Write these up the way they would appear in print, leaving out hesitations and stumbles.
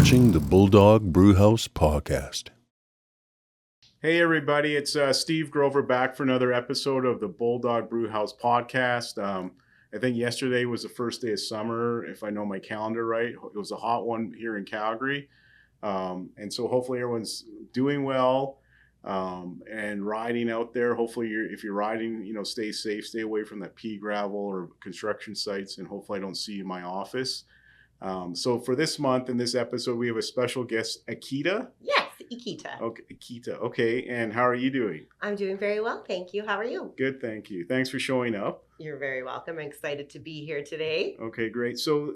watching the Bulldog Brewhouse Podcast. Hey everybody, it's Steve Grover back for another episode of the Bulldog Brewhouse Podcast. I think yesterday was the first day of summer, if I know my calendar right. It was a hot one here in Calgary. And so hopefully everyone's doing well and riding out there. Hopefully if you're riding, stay safe, stay away from that pea gravel or construction sites, and hopefully I don't see you in my office. So for this month in this episode, we have a special guest, Yketa. Yes, Yketa. Okay, Yketa. Okay, and how are you doing? I'm doing very well, thank you. How are you? Good, thank you. Thanks for showing up. You're very welcome. I'm excited to be here today. Okay, great. So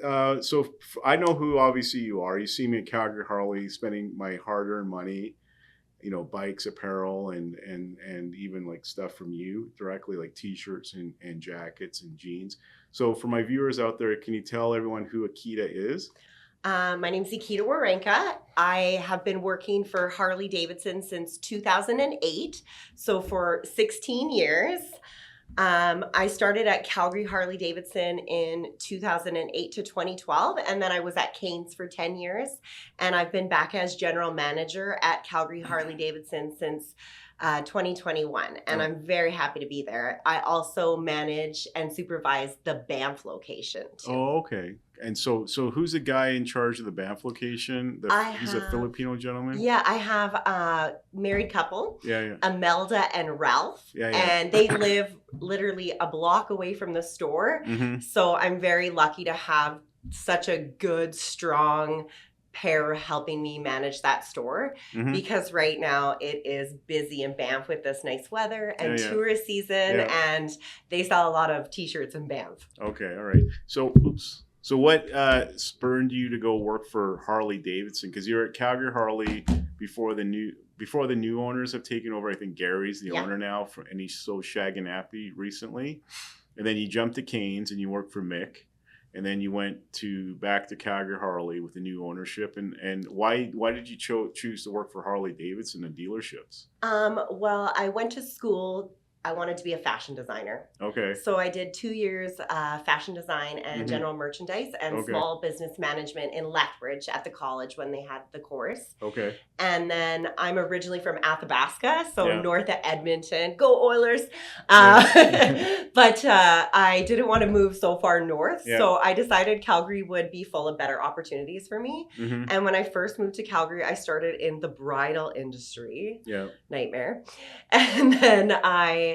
I know who obviously you are. You see me at Calgary Harley spending my hard-earned money, bikes, apparel, and even like stuff from you directly, like t-shirts and jackets and jeans. So for my viewers out there, can you tell everyone who Yketa is? My name's Yketa Werenka. I have been working for Harley Davidson since 2008, so for 16 years. I started at Calgary Harley Davidson in 2008 to 2012, and then I was at Canes for 10 years, and I've been back as general manager at Calgary Harley Davidson since 2021, and I'm very happy to be there. I also manage and supervise the Banff location too. Oh, okay. And so who's the guy in charge of the Banff location? He's a Filipino gentleman? Yeah, I have a married couple, yeah. Imelda and Ralph, and they live literally a block away from the store. Mm-hmm. So I'm very lucky to have such a good, strong pair helping me manage that store, because right now it is busy in Banff with this nice weather and tourist season, and they sell a lot of t-shirts in Banff. Okay, all right. So what spurred you to go work for Harley Davidson? Because you're at Calgary Harley before the new owners have taken over. I think Gary's the owner now, and he's so shaggy recently. And then you jumped to Canes and you worked for Mick. And then you went back to Calgary Harley with the new ownership. And why did you choose to work for Harley Davidson and dealerships? Well, I went to school. I wanted to be a fashion designer. Okay. So I did 2 years fashion design and general merchandise and small business management in Lethbridge at the college when they had the course. Okay. And then I'm originally from Athabasca, so north of Edmonton. Go Oilers! But I didn't want to move so far north, so I decided Calgary would be full of better opportunities for me. Mm-hmm. And when I first moved to Calgary, I started in the bridal industry. Yeah. Nightmare. And then I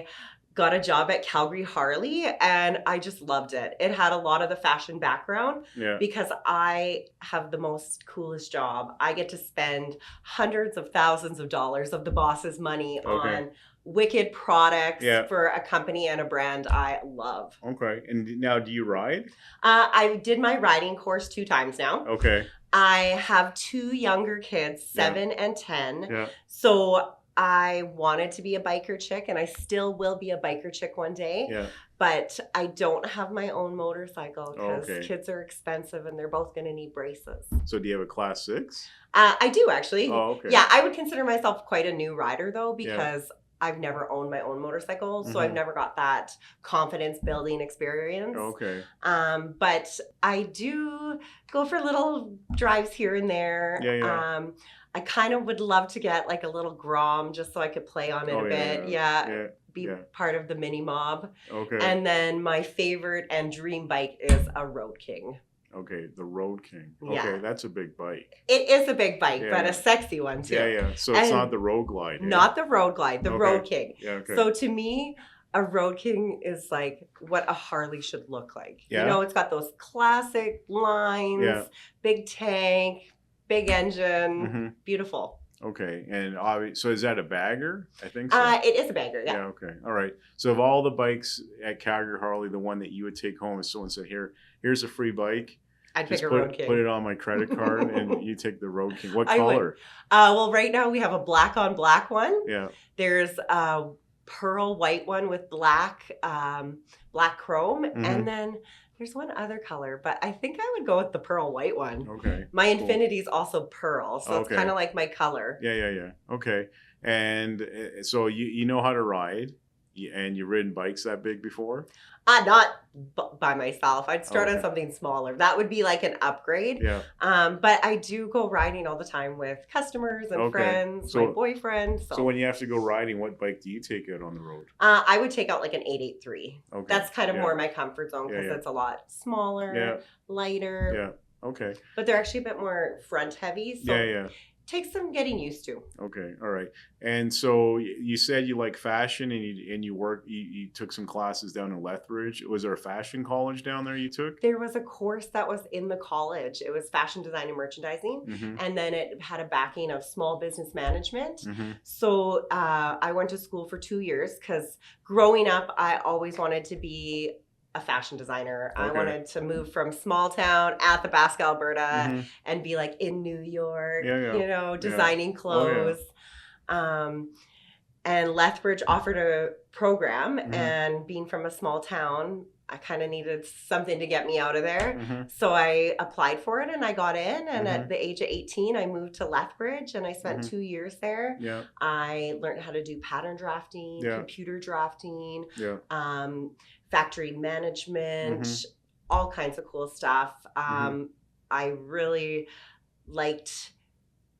got a job at Calgary Harley, and I just loved it. It had a lot of the fashion background because I have the most coolest job. I get to spend hundreds of thousands of dollars of the boss's money on wicked products for a company and a brand I love. Okay. And now do you ride? I did my riding course 2 times now. Okay. I have 2 younger kids, 7 and 10. Yeah. So I wanted to be a biker chick, and I still will be a biker chick one day. Yeah. But I don't have my own motorcycle because kids are expensive and they're both going to need braces. So do you have a Class 6? I do, actually. Oh, okay. Yeah, I would consider myself quite a new rider, though, because I've never owned my own motorcycle, so I've never got that confidence building experience. Okay. But I do go for little drives here and there. Yeah. I kind of would love to get like a little Grom just so I could play on it a bit. Be part of the mini mob. Okay. And then my favorite and dream bike is a Road King. Okay, the Road King. Yeah. Okay, that's a big bike. It is a big bike, but a sexy one too. Yeah. So it's not the Road Glide. Not the Road Glide, the Road King. Yeah, okay. So to me, a Road King is like what a Harley should look like. Yeah. It's got those classic lines, big tank, big engine, beautiful. Okay, and so is that a bagger? I think so. It is a bagger, yeah. Yeah, okay. All right. So of all the bikes at Calgary Harley, the one that you would take home if someone said, here's a free bike. I'd pick a Road King. Put it on my credit card and you take the Road King. What color? Well, right now we have a black on black one. Yeah. There's a pearl white one with black chrome, and then there's one other color, but I think I would go with the pearl white one. Okay. My Infinity's also pearl, so it's kind of like my color. Yeah. Okay. And so you know how to ride. And you ridden bikes that big before? Not by myself. I'd start Okay. on something smaller. That would be like an upgrade. Yeah. But I do go riding all the time with customers and Okay. friends, So- my boyfriend. So when you have to go riding, what bike do you take out on the road? I would take out like an 883. Okay. That's kind of Yeah. more my comfort zone because Yeah. it's a lot smaller, Yeah. lighter. Yeah. Okay. But they're actually a bit more front heavy. So Yeah. takes some getting used to. Okay. All right. And so you said you like fashion, and you took some classes down in Lethbridge. Was there a fashion college down there you took? There was a course that was in the college. It was fashion design and merchandising. Mm-hmm. And then it had a backing of small business management. Mm-hmm. So I went to school for 2 years because growing up, I always wanted to be a fashion designer. I Okay. wanted to move from small town Athabasca, Alberta, Mhm. and be like in New York, Yeah. designing clothes. And Lethbridge offered a program, Mhm. and being from a small town, I kind of needed something to get me out of there. Mm-hmm. So I applied for it and I got in. And Mhm. at the age of 18, I moved to Lethbridge and I spent Mhm. 2 years there. Yeah. I learned how to do pattern drafting, Yeah. computer drafting, Yeah. factory management, Mhm. all kinds of cool stuff. Mhm. I really liked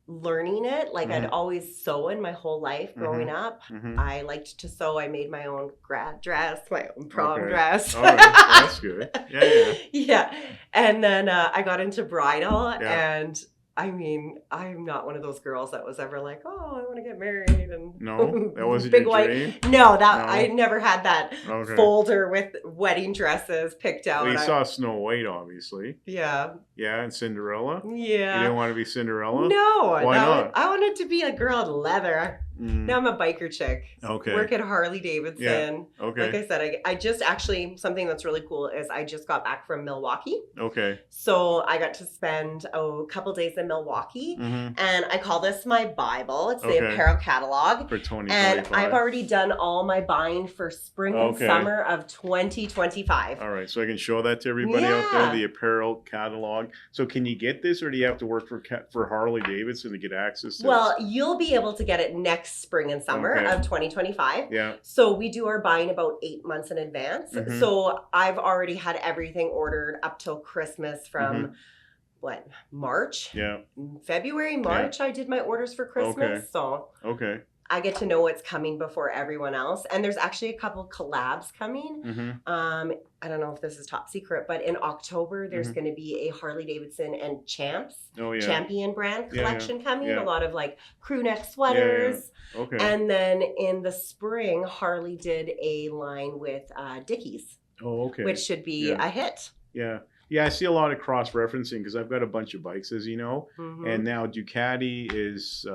learning it. Like I'd Mhm. always sewn my whole life growing up. Mm-hmm. I liked to sew. I made my own grad dress, my own prom Okay. dress. All right. That's good. Yeah. Yeah. And then I got into bridal, Yeah. and I mean, I'm not one of those girls that was ever like, oh, I want to get married and No, that wasn't big your white. dream? No, No. I never had that Okay. folder with wedding dresses picked out. Well, you saw Snow White, obviously. Yeah. Yeah, and Cinderella. You Yeah. didn't want to be Cinderella? No, Why not? I wanted to be a girl in leather. Mm. Now I'm a biker chick. Okay. Work at Harley Davidson. Okay. Like I said, I just actually, something that's really cool is I just got back from Milwaukee. Okay. So I got to spend a couple days in Milwaukee. Mm-hmm. And I call this my Bible. It's Okay. the apparel catalog. For 2025. And I've already done all my buying for spring and Okay. summer of 2025. All right, so I can show that to everybody out there, Yeah. the apparel catalog. So can you get this, or do you have to work for Harley Davidson to get access to Well, you'll be able to get it next spring and summer Okay. of 2025. this? Yeah. So we do our buying about 8 months in advance. Mhm. So I've already had everything ordered up till Christmas from Mm-hmm. March? Yeah. February, March, I did my orders for Christmas. Okay. So Okay. I get to know what's coming before everyone else. And there's actually a couple collabs coming. Mm-hmm. I don't know if this is top secret, but in October, there's Mhm. going to be a Harley Davidson and Oh yeah. Champion brand Yeah, yeah. collection coming. Yeah. A lot of like crew neck sweaters. Okay. And then in the spring, Harley did a line with Dickies, oh, okay. which should be Yeah. a hit. Yeah. Yeah, I see a lot of cross referencing because I've got a bunch of bikes, as you know, Mhm. and now Ducati is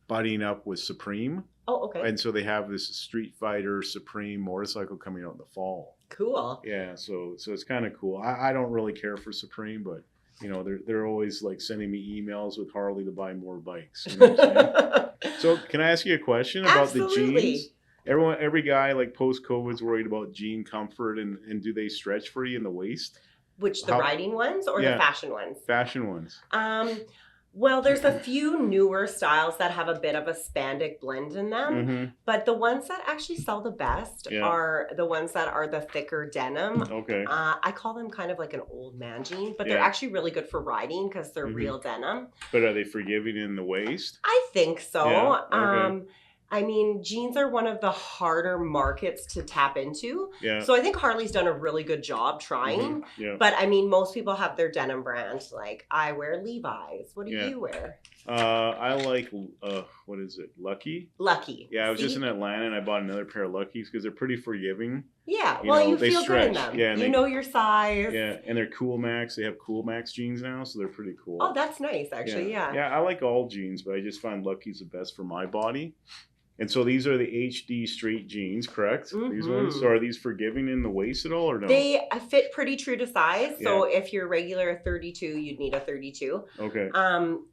buddying up with Supreme, Oh, okay. and so they have this Street Fighter Supreme motorcycle coming out in the fall. Cool. Yeah, so it's kind of cool. I don't really care for Supreme, but you know they're always like sending me emails with Harley to buy more bikes. You know what I'm saying? So can I ask you a question about the Absolutely. jeans? Every guy like post COVID's worried about jean comfort and do they stretch for you in the waist? Which, the How- riding ones or Yeah. the fashion ones? Fashion ones. Well, there's a few newer styles that have a bit of a spandex blend in them, Mm-hmm. but the ones that actually sell the best Yeah. are the ones that are the thicker denim. Okay. I call them kind of like an old man jean, but they're Yeah. actually really good for riding because they're Mhm. real denim. But are they forgiving in the waist? I think so. Yeah, okay. I mean, jeans are one of the harder markets to tap into. Yeah. So I think Harley's done a really good job trying. Mhm. Yeah. But I mean, most people have their denim brand. Like, I wear Levi's. What do Yeah. you wear? I like what is it? Lucky. Lucky. Yeah, I was just See? in Atlanta and I bought another pair of Luckies because they're pretty forgiving. Yeah. you Well, know, you they feel good in stretch. them. Yeah, and you they- know your size. Yeah, and they're Cool Max. They have Cool Max jeans now, so they're pretty cool. Oh, that's nice, actually. Yeah. Yeah, I like all jeans, but I just find Lucky's the best for my body. And so these are the HD straight jeans, correct? These ones. Mhm. So are these forgiving in the waist at all, or no? They fit pretty true to size. So if you're regular 32, you'd need a 32. Okay.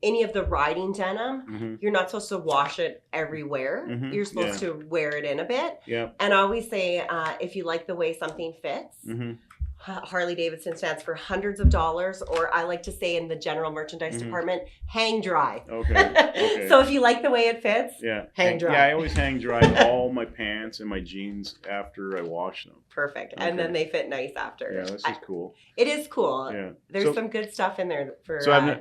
Any of the riding denim, hmm you're not supposed to wash it everywhere. Mhm. You're supposed to wear it in a bit. Yeah. And I always say, if you like the way something fits, hmm Harley Davidson stands for hundreds of dollars, or I like to say in the general merchandise department, hang dry. Okay. So if you like the way it fits, hang dry. Yeah, I always hang dry all my pants and my jeans after I wash them. Perfect. And then they fit nice after. Yeah, this is cool. It is cool. Yeah. There's some good stuff in there for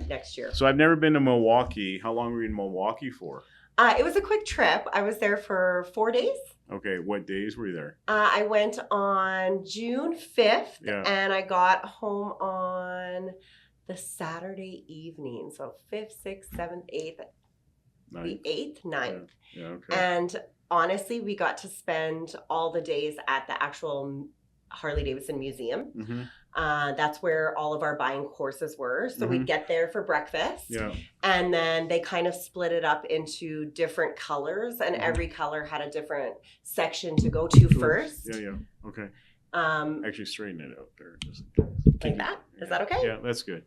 next year. So I've never been to Milwaukee. How long were you in Milwaukee for? It was a quick trip. I was there for 4 days. Okay, what days were you there? I went on June 5th, and I got home on the Saturday evening. So 5th, 6th, 7th, 8th, the 8th, 9th. Yeah, okay. And honestly, we got to spend all the days at the actual Harley Davidson Museum. Mm-hmm. That's where all of our buying courses were. So we'd get there for breakfast. Yeah. And then they kind of split it up into different colors, and every color had a different section to go to first. Yeah. Okay. Actually, straighten it out there. Just like that? Is that okay? Yeah, that's good.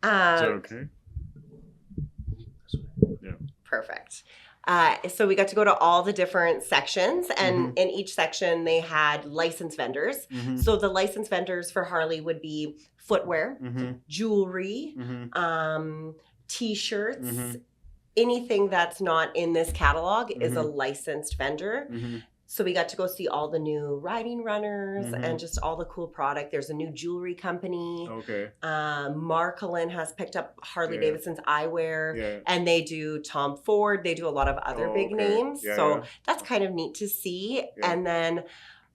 Is that okay? Yeah. Perfect. So we got to go to all the different sections, and in each section they had licensed vendors. So the licensed vendors for Harley would be footwear, jewelry, t-shirts, anything that's not in this catalog is a licensed vendor. So we got to go see all the new riding runners and just all the cool product. There's a new jewelry company. Okay. Marcolin has picked up Harley Davidson's eyewear, and they do Tom Ford. They do a lot of other big names. So that's kind of neat to see. Yeah. And then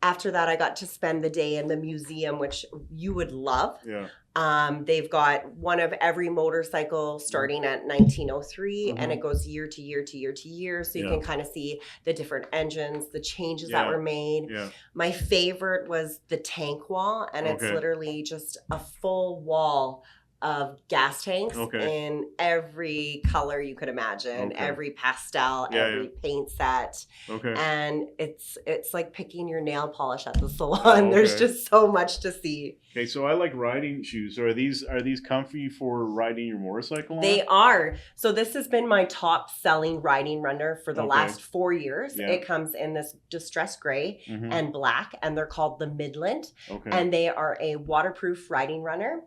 after that, I got to spend the day in the museum, which you would love. Yeah. They've got one of every motorcycle starting at 1903, and it goes year to year to year to year. So you can kind of see the different engines, the changes that were made. Yeah. My favorite was the tank wall, and it's literally just a full wall of gas tanks in every color you could imagine, every pastel, every paint set. Okay. And it's like picking your nail polish at the salon. There's just so much to see. Okay, so I like riding shoes. So are these comfy for riding your motorcycle on? They are. So this has been my top selling riding runner for the last 4 years. Yeah. It comes in this distressed gray and black, and they're called the Midland. Okay. And they are a waterproof riding runner.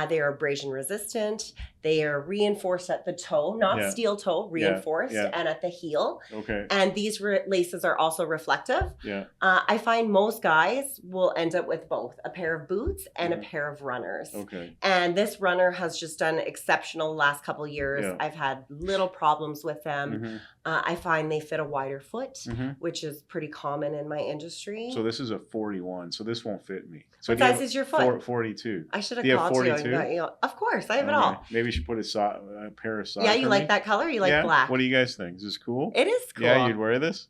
They are abrasion resistant. They are reinforced at the toe, not steel toe, reinforced, and at the heel. Okay. And these laces are also reflective. Yeah. I find most guys will end up with both a pair of boots and a pair of runners. Okay. And this runner has just done exceptional the last couple of years. Yeah. I've had little problems with them. I find they fit a wider foot, which is pretty common in my industry. So this is a 41, so this won't fit me. So what size is your foot? 42. I should have Do you have called 42? you and got you. Of course, I have it all. Maybe you should put a pair of socks. Yeah, you like that color? You like black? What do you guys think? Is this cool? It is cool. Yeah, you'd wear this?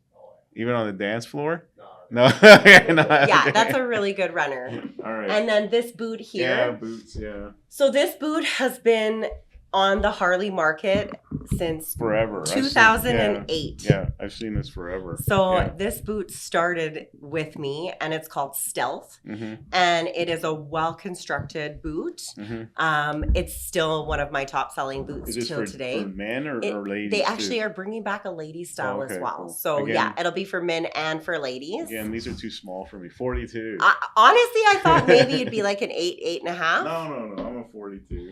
Even on the dance floor? No. Yeah, that's a really good runner. All right. And then this boot here. Yeah, boots, yeah. So this boot has been on the Harley market since forever. 2008. Yeah, I've seen this forever. So this boot started with me, and it's called Stealth, and it is a well-constructed boot. It's still one of my top-selling boots till today. For men or ladies? They actually are bringing back a ladies style as well. Cool. So again, it'll be for men and for ladies. Again, these are too small for me. 42. Honestly, I thought maybe it'd be like an 8, 8.5. No. I'm a 42.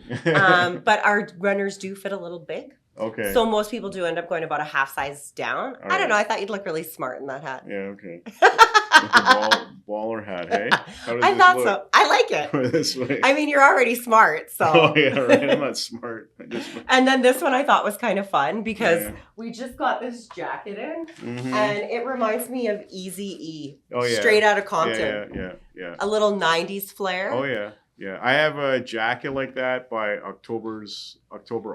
But our runners do fit a little big. Okay. So most people do end up going about a half size down. I don't know. I thought you'd look really smart in that hat. Yeah, okay. Baller hat, hey? I thought so. I like it. This way. I mean, you're already smart, so. Oh, yeah, right. I'm not smart. And then this one I thought was kind of fun because we just got this jacket in, and it reminds me of Eazy-E. Oh, yeah. Straight out of Compton. Yeah. A little 90s flair. Oh, yeah. Yeah, I have a jacket like that by October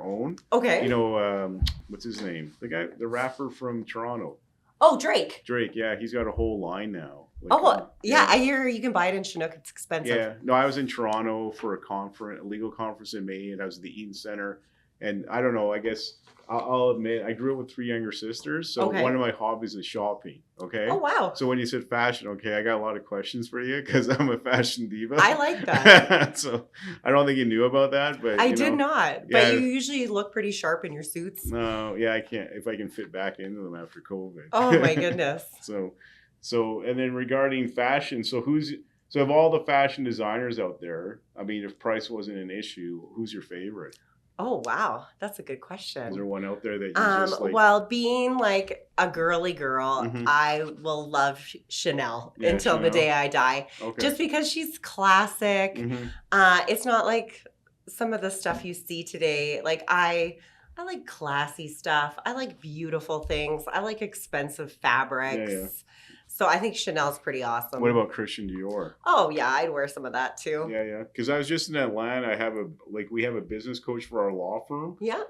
Own. Okay. You know, what's his name? The rapper from Toronto. Oh, Drake. Drake, yeah, he's got a whole line now. Like, I hear you can buy it in Chinook. It's expensive. Yeah, no, I was in Toronto for a legal conference in May, and I was at the Eaton Center. And I don't know, I guess I'll admit, I grew up with 3 younger sisters, so one of my hobbies is shopping, okay? Oh, wow. So when you said fashion, okay, I got a lot of questions for you because I'm a fashion diva. I like that. So I don't think you knew about that, but I did not. But you usually look pretty sharp in your suits. No, yeah, I can't, if I can fit back into them after COVID. Oh, my goodness. So, and then regarding fashion, so So of all the fashion designers out there, I mean, if price wasn't an issue, who's your favorite? Oh, wow. That's a good question. Is there one out there that you just like? Well, being like a girly girl, Mhm. I will love Chanel Yeah, until the Chanel. day I die. Okay. Just because she's classic. Mhm. It's not like some of the stuff you see today. Like I like classy stuff. I like beautiful things. I like expensive fabrics. Yeah. So I think Chanel's pretty awesome. What about Christian Dior? Oh yeah, I'd wear some of that too. Yeah. Because I was just in Atlanta. We have a business coach for our law firm. Yeah.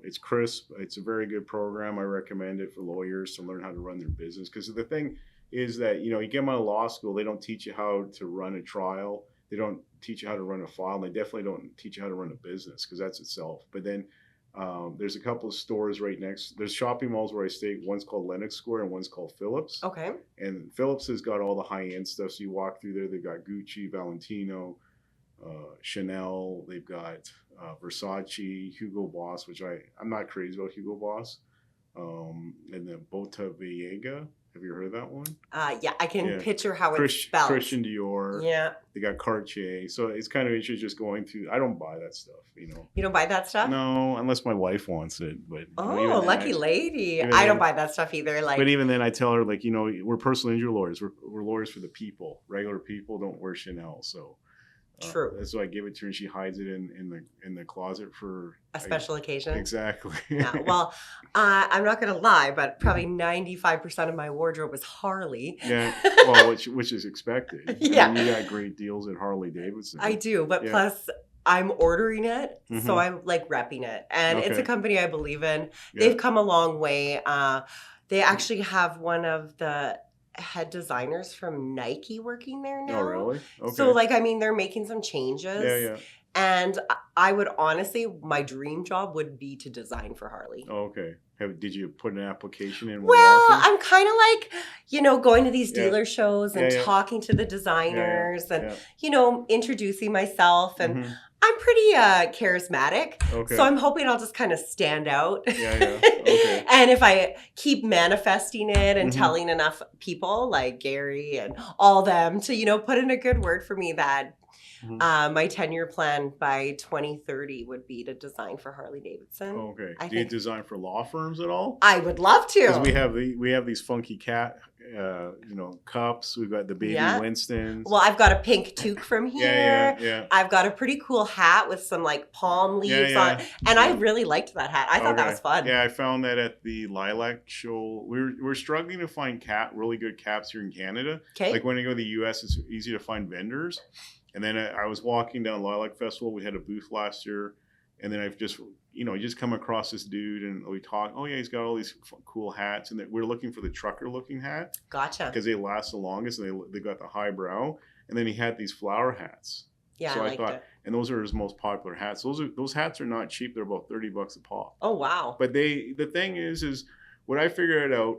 It's Chris. It's a very good program. I recommend it for lawyers to learn how to run their business. Because the thing is that, you get them out of law school, they don't teach you how to run a trial. They don't teach you how to run a file. And they definitely don't teach you how to run a business, because that's itself. But then there's a couple of stores right next. There's shopping malls where I stay. One's called Lenox Square and one's called Phillips. Okay. And Phillips has got all the high-end stuff. So you walk through there, they've got Gucci, Valentino, Chanel. They've got Versace, Hugo Boss, which I'm not crazy about Hugo Boss. And then Bottega. Have you heard of that one? Yeah, I can picture how it's spelled. Christian Dior. Yeah. They got Cartier. So it's kind of interesting just going through. I don't buy that stuff, You don't buy that stuff? No, unless my wife wants it. But oh, lucky lady. I don't buy that stuff either. But even then, I tell her, like, we're personal injury lawyers. We're lawyers for the people. Regular people don't wear Chanel. So true. That's why I give it to her, and she hides it in the closet for a special occasion. Exactly. Yeah. Well, I'm not gonna lie, but probably 95% of my wardrobe was Harley. Yeah. Well, which is expected. Yeah. I mean, you got great deals at Harley Davidson. I do, but plus I'm ordering it, Mm-hmm. so I'm like repping it, and it's a company I believe in. Yeah. They've come a long way. They actually have one of the head designers from Nike working there now. Oh, really? Okay. So, they're making some changes. Yeah. And I would honestly, my dream job would be to design for Harley. Oh, okay. Did you put an application in? Well, I'm kind of like, going to these dealer shows and talking to the designers and, introducing myself. And Mm-hmm. I'm pretty charismatic. Okay. So I'm hoping I'll just kind of stand out. Yeah. Okay. And if I keep manifesting it and Mm-hmm. telling enough people like Gary and all them to, put in a good word for me, that my 10-year plan by 2030 would be to design for Harley Davidson. Okay. Do you design for law firms at all? I would love to. Because we have these funky cat, cups. We've got the baby Winstons. Well, I've got a pink toque from here. Yeah. I've got a pretty cool hat with some palm leaves on, and I really liked that hat. I thought that was fun. Yeah, I found that at the Lilac show. We're struggling to find really good caps here in Canada. Okay. Like when I go to the U.S., it's easy to find vendors. And then I was walking down Lilac Festival. We had a booth last year. And then I've just, just come across this dude and we talk. Oh, yeah, he's got all these cool hats. And we're looking for the trucker-looking hat. Gotcha. Because they last the longest and they got the high brow. And then he had these flower hats. Yeah, so I thought, and those are his most popular hats. Those hats are not cheap. They're about $30 a pop. Oh, wow. But the thing is what I figured out.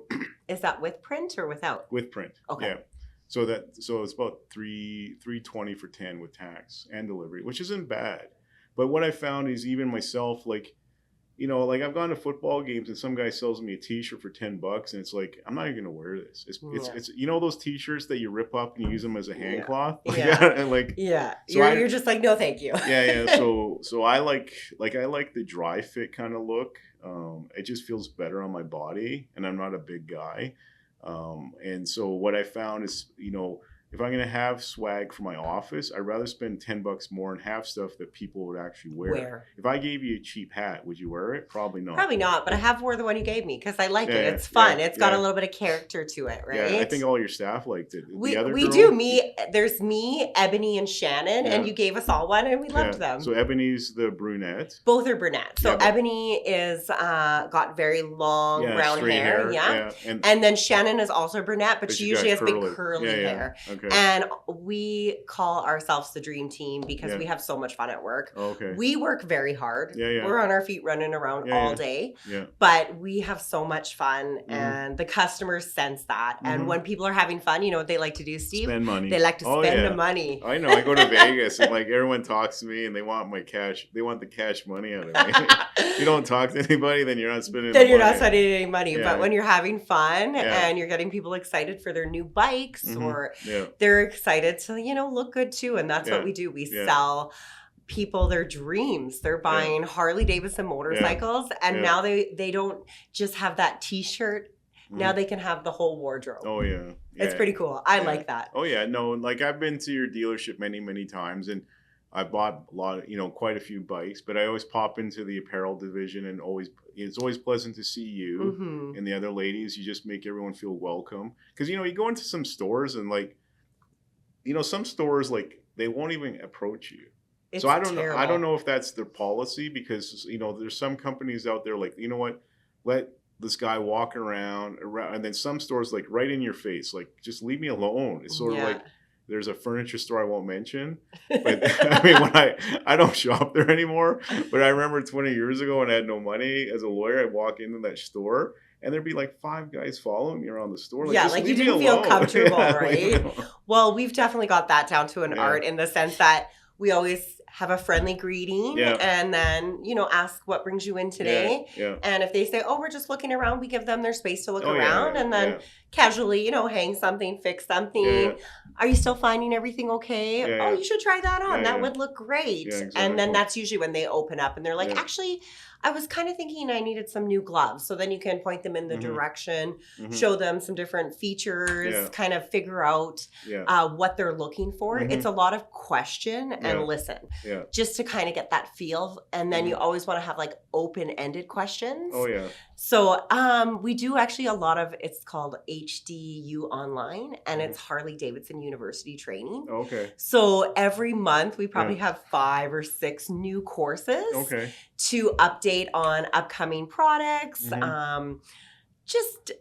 Is that with print or without? With print. Okay. Yeah. So it's about $320 for 10 with tax and delivery, which isn't bad. But what I found is even myself, I've gone to football games and some guy sells me a T-shirt for $10 and it's like, I'm not even gonna wear this. It's those T-shirts that you rip up and you use them as a hand cloth. Yeah. So you're just like, no, thank you. Yeah. So I like the dry fit kind of look. It just feels better on my body, and I'm not a big guy. And so what I found is, if I'm going to have swag for my office, I'd rather spend $10 more and have stuff that people would actually wear. If I gave you a cheap hat, would you wear it? Probably not. Probably not, but I have wore the one you gave me because I like it. It's fun. It's got a little bit of character to it, right? Yeah, I think all your staff liked it. We do. There's me, Ebony, and Shannon, and you gave us all one, and we loved them. So Ebony's the brunette. Both are brunette. So Ebony is got very long brown hair. Yeah. And then Shannon is also brunette, but she usually has big curly hair. Okay. And we call ourselves the dream team because we have so much fun at work. Okay. We work very hard. We're on our feet running around all day. Yeah. But we have so much fun and the customers sense that. And when people are having fun, you know what they like to do, Steve? Spend money. They like to spend the money. I know. I go to Vegas and everyone talks to me and they want my cash. They want the cash money out of me. If you don't talk to anybody, then you're not spending not spending any money. But when you're having fun and you're getting people excited for their new bikes or they're excited to, look good too. And that's what we do. We sell people their dreams. They're buying Harley Davidson motorcycles, and now they don't just have that t-shirt. Now they can have the whole wardrobe. Oh yeah. It's pretty cool. I like that. Oh yeah. No, like I've been to your dealership many times, and I bought a lot of, quite a few bikes, but I always pop into the apparel division, and it's always pleasant to see you and the other ladies. You just make everyone feel welcome. Because, you go into some stores and some stores, they won't even approach you. So I don't know if that's their policy, because, there's some companies out there you know what, let this guy walk around, and then some stores right in your face, just leave me alone. It's sort of like, there's a furniture store I won't mention, but I mean, when I don't shop there anymore, but I remember 20 years ago when I had no money as a lawyer, I'd walk into that store and there'd be 5 guys following me around the store. You didn't feel comfortable, right? Well, we've definitely got that down to an art, in the sense that we always have a friendly greeting and then, ask what brings you in today. And if they say, oh, we're just looking around, we give them their space to look around and then casually, hang something, fix something. Are you still finding everything okay? Oh, you should try that on. That would look great. Exactly. And then that's usually when they open up and they're like, actually, I was kind of thinking I needed some new gloves. So then you can point them in the direction, show them some different features, kind of figure out what they're looking for. It's a lot of question and listen, just to kind of get that feel. And then you always want to have open-ended questions. Oh, yeah. So we do actually a lot of, it's called HDU Online, and it's Harley Davidson University training. Okay. So every month we probably have 5 or 6 new courses to update on upcoming products. Just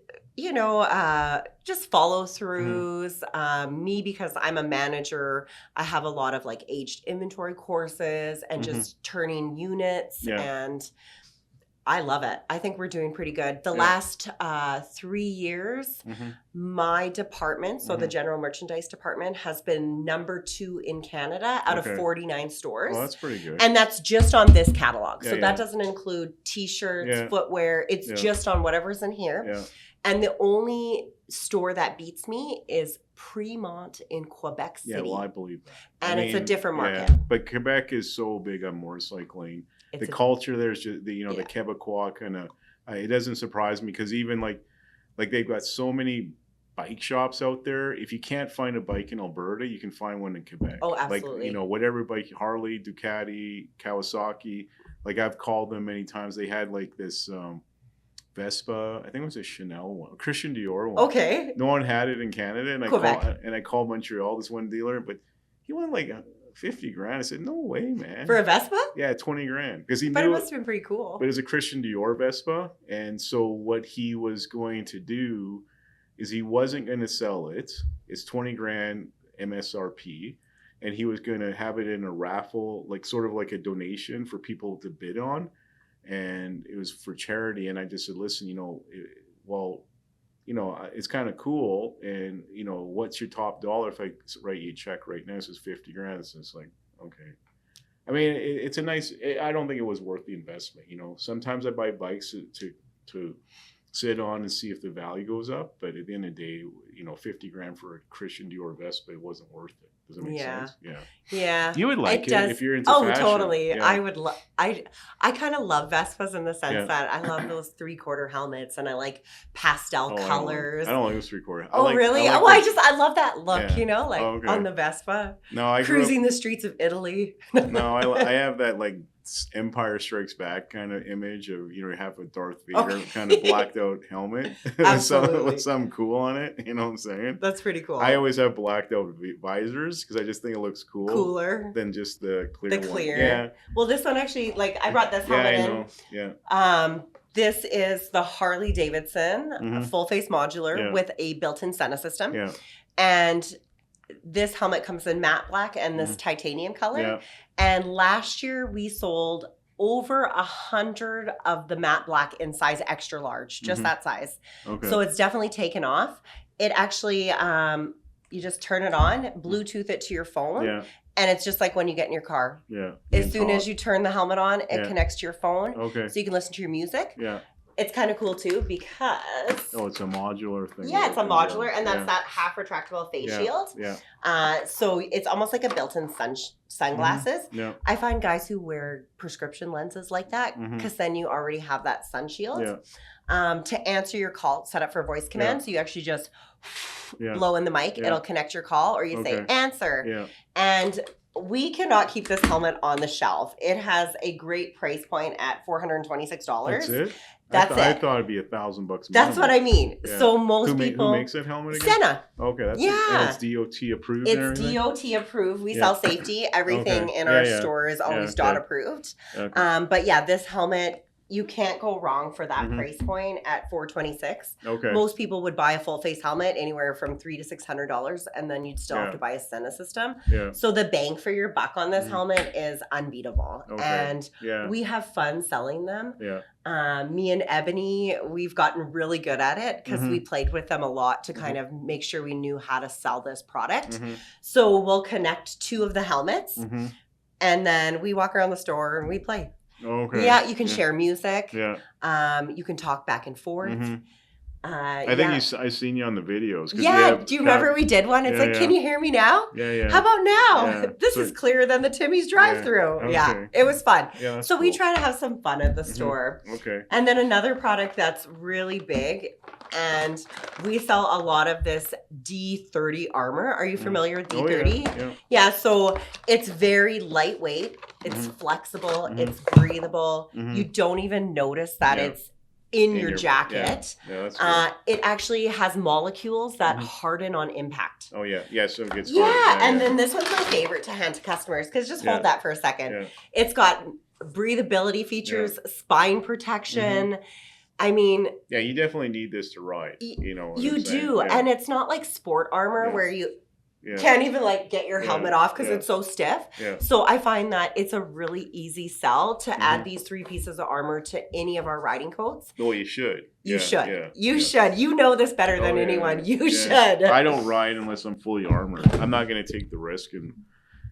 follow throughs. Me, because I'm a manager, I have a lot of aged inventory courses and just turning units, and I love it. I think we're doing pretty good. The last 3 years, my department, so the general merchandise department, has been number 2 in Canada out of 49 stores. Well, that's pretty good. And that's just on this catalog. So that doesn't include t-shirts, footwear. It's just on whatever's in here. Yeah. And the only store that beats me is Fremont in Quebec City. Yeah, well, I believe that. And it's a different market. Yeah, but Quebec is so big on motorcycling. The culture there's just the Quebecois kind of. It doesn't surprise me, because even they've got so many bike shops out there. If you can't find a bike in Alberta, you can find one in Quebec. Oh, absolutely. Whatever bike, Harley, Ducati, Kawasaki. I've called them many times. They had this Vespa. I think it was a Chanel one, a Christian Dior one. Okay. No one had it in Canada, and I called Montreal, this one dealer, but he wanted 50 grand. I said, no way, man. For a Vespa? Yeah, 20 grand. But it must have been pretty cool. But it was a Christian Dior Vespa. And so what he was going to do is he wasn't going to sell it. It's 20 grand MSRP. And he was going to have it in a raffle, sort of like a donation for people to bid on. And it was for charity. And I just said, listen, it's kind of cool. And, what's your top dollar? If I write you a check right now, it says 50 grand. It's just okay. I mean, it's a nice, I don't think it was worth the investment. Sometimes I buy bikes to sit on and see if the value goes up. But at the end of the day, 50 grand for a Christian Dior Vespa, it wasn't worth it. Does it make sense? Yeah. Yeah. You would like it if you're into fashion. Oh, totally. Yeah. I would I kind of love Vespas in the sense that I love those 3/4 helmets, and I like pastel colors. I don't like those 3/4. Oh, really? I love that look, on the Vespa. No, I cruising the streets of Italy. No, I have that Empire Strikes Back kind of image of, you have a Darth Vader kind of blacked out helmet with something cool on it. You know what I'm saying? That's pretty cool. I always have blacked out visors because I just think it looks cooler than just the clear one. Yeah. Well, this one actually, I brought this helmet in. Yeah. This is the Harley Davidson full face modular with a built-in Senna system. Yeah. And this helmet comes in matte black and this titanium color. Yeah. And last year we sold over 100 of the matte black in size extra large, just that size. Okay. So it's definitely taken off. It actually, you just turn it on, Bluetooth it to your phone. Yeah. And it's just like when you get in your car. Yeah. As soon as you turn the helmet on, it connects to your phone. Okay. So you can listen to your music. Yeah. it's kind of cool too because it's a modular thing. Yeah, it's a modular, and that's that half retractable face shield. Yeah. So it's almost like a built-in sunglasses. Yeah. I find guys who wear prescription lenses like that because then you already have that sun shield. Yeah. To answer your call, set up for voice command. So you actually just blow in the mic. It'll connect your call, or you say answer. Yeah. And we cannot keep this helmet on the shelf. It has a great price point at $426. That's it? That's I thought it'd be $1,000. That's what I mean. Yeah. So most people. Who makes that helmet again? Senna. Okay. That's it's DOT approved. It's DOT approved. We sell safety. Everything in our store is always DOT approved. Okay. But yeah, this helmet, you can't go wrong for that price point at $426. Okay. Most people would buy a full face helmet anywhere from $300 to $600, and then you'd still have to buy a Senna system. Yeah. So the bang for your buck on this helmet is unbeatable. Okay. And we have fun selling them. Yeah. Me and Ebony, we've gotten really good at it because we played with them a lot to kind of make sure we knew how to sell this product. So we'll connect 2 of the helmets, and then we walk around the store and we play. Okay. Yeah, you can share music. Yeah. You can talk back and forth. I think I seen you on the videos. Yeah. Do you remember we did one? It's can you hear me now? Yeah. How about now? Yeah. This is clearer than the Timmy's drive-through. Okay. Yeah, it was fun. Yeah, so we try to have some fun at the store. Okay. And then another product that's really big, and we sell a lot of this D30 armor. Are you familiar with D30? Yeah, so it's very lightweight. It's flexible. It's breathable. You don't even notice that it's in your jacket. Yeah, that's good. It actually has molecules that harden on impact. Oh, yeah. Yeah, so it gets and then this one's my favorite to hand to customers because just hold that for a second. Yeah. It's got breathability features, spine protection. I mean... Yeah, you definitely need this to ride. You know what you I'm do. Yeah. And it's not like sport armor where you... can't even like get your helmet off because it's so stiff. Yeah. So I find that it's a really easy sell to add these 3 pieces of armor to any of our riding coats. Well, you should. You should. Yeah. You should. You know this better than anyone. You should. I don't ride unless I'm fully armored. I'm not going to take the risk and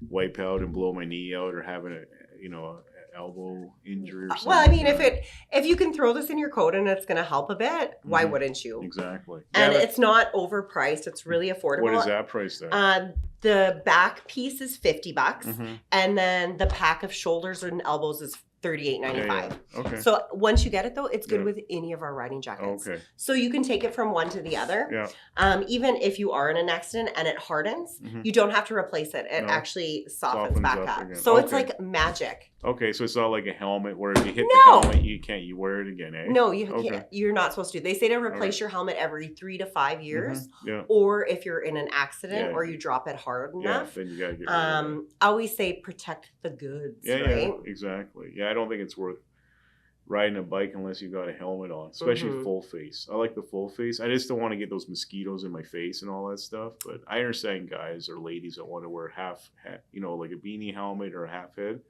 wipe out and blow my knee out or have a elbow injury or something. Well, I mean, if you can throw this in your coat and it's going to help a bit, why wouldn't you? Exactly. And it's not overpriced. It's really affordable. What is that price then? The back piece is $50, and then the pack of shoulders and elbows is $38.95. Yeah. Okay. So once you get it though, it's good with any of our riding jackets. Okay. So you can take it from one to the other. Yeah. Even if you are in an accident and it hardens, you don't have to replace it. It actually softens back up. Again. So it's like magic. Okay, so it's not like a helmet where if you hit the helmet, you wear it again, eh? No, you can't. You're not supposed to. They say to replace your helmet every 3 to 5 years. Or if you're in an accident or you drop it hard enough. Then you gotta get rid of it. I always say protect the goods, right? Yeah, exactly. Yeah, I don't think it's worth riding a bike unless you got a helmet on, especially full face. I like the full face. I just don't want to get those mosquitoes in my face and all that stuff. But I understand guys or ladies that want to wear like a beanie helmet or a half head.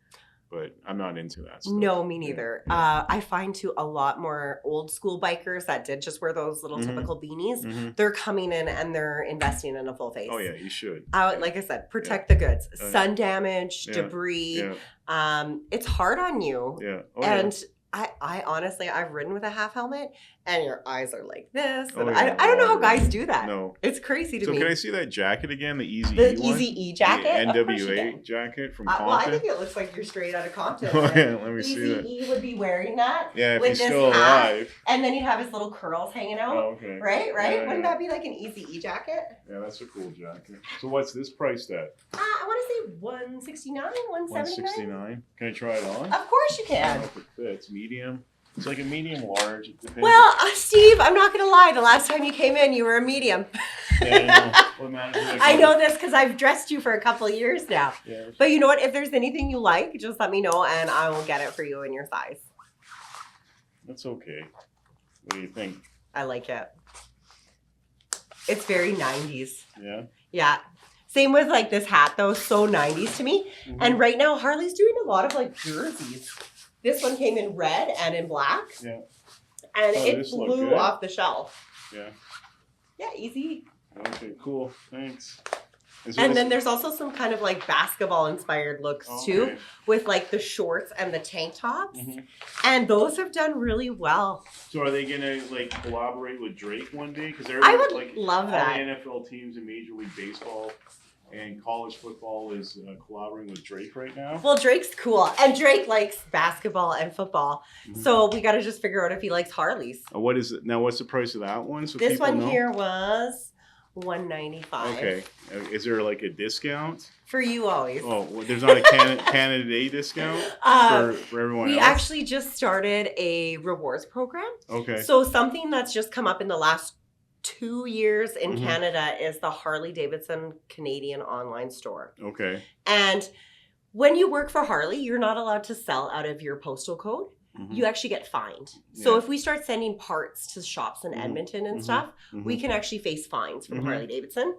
But I'm not into that stuff. No, me neither. I find too a lot more old school bikers that did just wear those little typical beanies. They're coming in and they're investing in a full face. Oh yeah, you should. Like I said, protect the goods. Sun damage, debris. It's hard on you. Yeah. And I honestly, I've ridden with a half helmet and your eyes are like this. And I don't know how guys do that. No. It's crazy to me. So can I see that jacket again? The Easy The E one? Easy E jacket? The NWA jacket from Compton? Well, I think it looks like you're straight out of Compton. Let me see that. Easy E would be wearing that. Yeah, if with he's this still hat, alive. And then he'd have his little curls hanging out. Oh, okay. Right? Yeah, Wouldn't that be like an Easy E jacket? Yeah, that's a cool jacket. So what's this priced at? I want to say $169, $179. $169. Can I try it on? Of course you I can. don't know if it fits. Medium. It's like a medium large. It depends. Well, Steve, I'm not going to lie. The last time you came in, you were a medium. Yeah, I know. I know this because I've dressed you for a couple of years now. Yeah. But you know what? If there's anything you like, just let me know and I will get it for you in your size. That's okay. What do you think? I like it. It's very 90s. Yeah? Yeah. Same with like this hat though. So 90s to me. And right now, Harley's doing a lot of like jerseys. This one came in red and in black. Yeah. And it flew off the shelf. Yeah. Yeah, easy. Okay, cool. Thanks. And then there's also some kind of like basketball inspired looks too, with like the shorts and the tank tops. And those have done really well. So are they gonna like collaborate with Drake one day? Because I would like love that. All the NFL teams in Major League Baseball and college football is collaborating with Drake right now. Well, Drake's cool, and Drake likes basketball and football. So we got to just figure out if he likes Harleys. What is it now? What's the price of that one? So this one here was $195. Okay. Is there like a discount? For you always. Oh, well, there's not a Canada Day discount for everyone else? We actually just started a rewards program. Okay. So something that's just come up in the last 2 years in Canada is the Harley Davidson Canadian online store. Okay. And when you work for Harley, you're not allowed to sell out of your postal code. You actually get fined. So if we start sending parts to shops in Edmonton and stuff, we can actually face fines from Harley Davidson.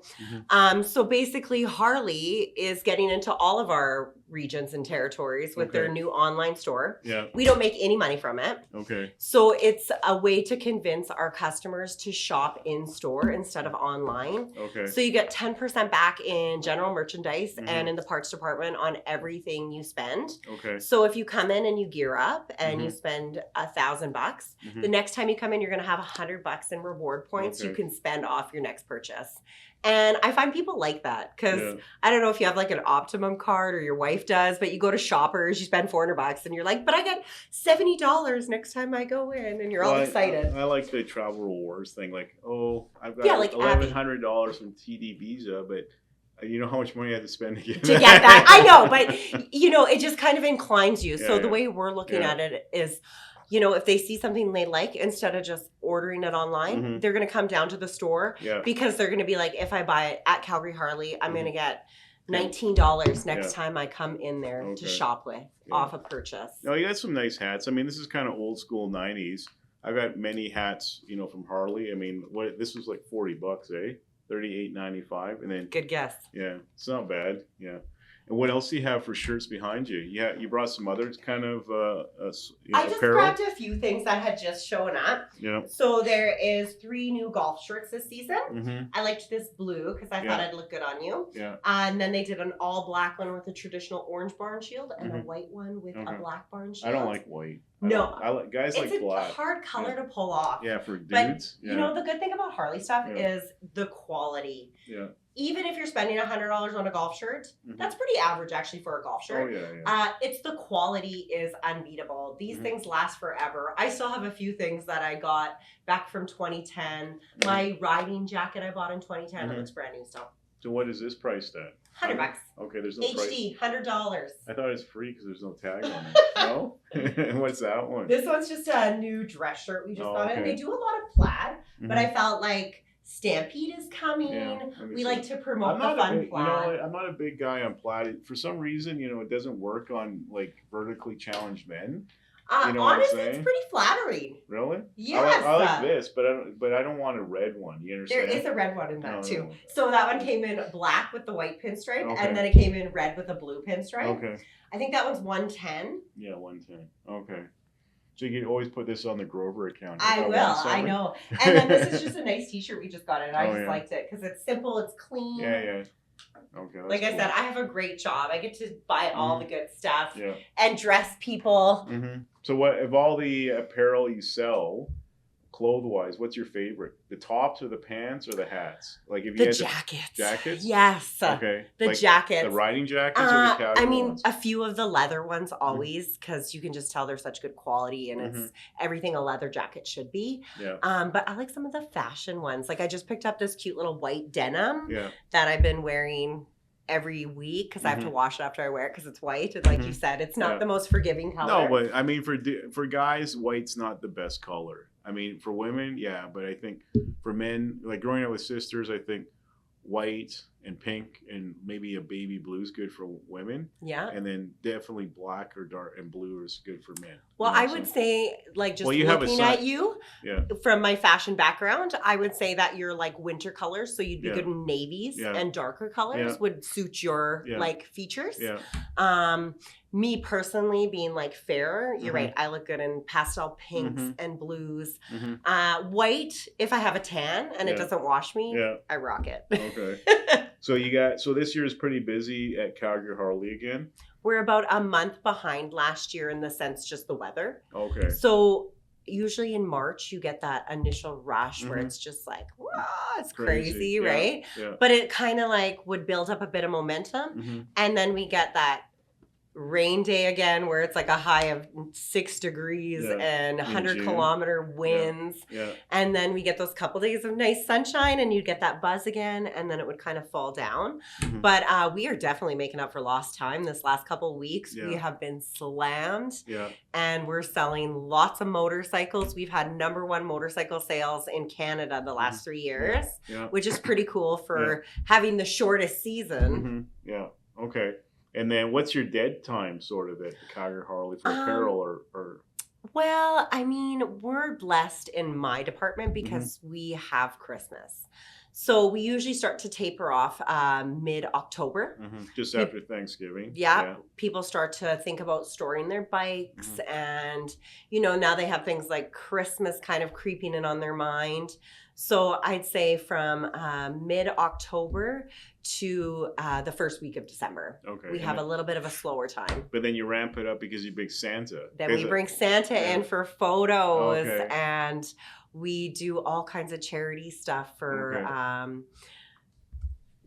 So basically Harley is getting into all of our regions and territories with their new online store. Yeah. We don't make any money from it. Okay. So it's a way to convince our customers to shop in store instead of online. Okay. So you get 10% back in general merchandise and in the parts department on everything you spend. Okay. So if you come in and you gear up and you spend $1,000, the next time you come in, you're going to have $100 in reward points you can spend off your next purchase. And I find people like that because I don't know if you have like an Optimum card or your wife does, but you go to Shoppers, you spend $400 and you're like, but I get $70 next time I go in, and you're all excited. I like the travel rewards thing. Like, I've got like $1,100 from TD Visa, but you know how much money I have to spend to get that. I know, but you know, it just kind of inclines you. So the way we're looking at it is, you know, if they see something they like, instead of just ordering it online, they're going to come down to the store because they're going to be like, if I buy it at Calgary Harley, I'm going to get $19 next time I come in there to shop with off a purchase. No, you got some nice hats. I mean, this is kind of old school 90s. I've got many hats, you know, from Harley. I mean, this was like $40, eh? $38.95, and then good guess. Yeah, it's not bad. Yeah. And what else do you have for shirts behind you? Yeah, you brought some other kind of I just apparel. grabbed a few things that had just shown up. Yeah. So there is 3 new golf shirts this season. I liked this blue because I thought it'd look good on you. Yeah. And then they did an all black one with a traditional orange barn shield and a white one with a black barn shield. I don't like white. I like guys like black. It's a hard color to pull off. Yeah, for dudes. But you know, the good thing about Harley stuff is the quality. Yeah. Even if you're spending $100 on a golf shirt, that's pretty average actually for a golf shirt. Oh, yeah. It's the quality is unbeatable. These things last forever. I still have a few things that I got back from 2010. My riding jacket I bought in 2010, it looks brand new still. So what is this priced at? $100. Okay, there's no HD, price. $100. I thought it was free because there's no tag on it. No? What's that one? This one's just a new dress shirt we just got in. They do a lot of plaid, but I felt like Stampede is coming. Yeah, we like to promote the fun plaid. You know, I'm not a big guy on plaid. For some reason, you know, it doesn't work on like vertically challenged men. You know honestly, it's pretty flattering. Really? Yes. I like this, but I don't want a red one. You understand? There is a red one in that too. So that one came in black with the white pinstripe, and then it came in red with a blue pinstripe. Okay. I think that one's $110. Yeah, $110. Okay. So you can always put this on the Grover account. I will. I know. And then this is just a nice T-shirt we just got in. I just liked it because it's simple. It's clean. Yeah. Okay. Like I said, I have a great job. I get to buy all the good stuff and dress people. So what of all the apparel you sell, clothes-wise, what's your favorite? The tops or the pants or the hats? Like if you had jackets. Jackets? Yes. Okay. The jackets. The riding jackets or the casual I mean, ones? a few of the leather ones always, because you can just tell they're such good quality and it's everything a leather jacket should be. Yeah. But I like some of the fashion ones. Like I just picked up this cute little white denim that I've been wearing every week because I have to wash it after I wear it because it's white. And like you said, it's not the most forgiving color. No, but I mean, for guys, white's not the best color. I mean, for women, yeah, but I think for men, like growing up with sisters, I think white and pink and maybe a baby blue is good for women. Yeah. And then definitely black or dark and blue is good for men. Well, I would say, like, just looking at you from my fashion background, I would say that you're like winter colors. So you'd be good in navies and darker colors would suit your like features. Yeah. Me personally being like fair, you're right. I look good in pastel pinks and blues. White, if I have a tan and it doesn't wash me, I rock it. Okay. So this year is pretty busy at Calgary Harley again. We're about a month behind last year in the sense just the weather. Okay. So usually in March you get that initial rush where Mhm. it's just like, wow, it's crazy, Yeah, right? Yeah. But it kind of like would build up a bit of momentum. Mm-hmm. And then we get that rain day again where it's like a high of 6 degrees and 100-kilometer winds. Yeah. And then we get those couple days of nice sunshine and you'd get that buzz again and then it would kind of fall down. Mm-hmm. But we are definitely making up for lost time this last couple of weeks. Yeah. We have been slammed Yeah. and we're selling lots of motorcycles. We've had #1 motorcycle sales in Canada the last 3 years, Yeah. which is pretty cool for having the shortest season. Mm-hmm. Yeah. Okay. And then what's your dead time sort of at Calgary Harley for apparel or? Well, I mean, we're blessed in my department because we have Christmas. So we usually start to taper off mid-October. Just after Thanksgiving. Yeah. People start to think about storing their bikes and, now they have things like Christmas kind of creeping in on their mind. So I'd say from mid-October to the first week of December. Okay. We have a little bit of a slower time. But then you ramp it up because you bring Santa. Then we bring Santa in for photos and we do all kinds of charity stuff for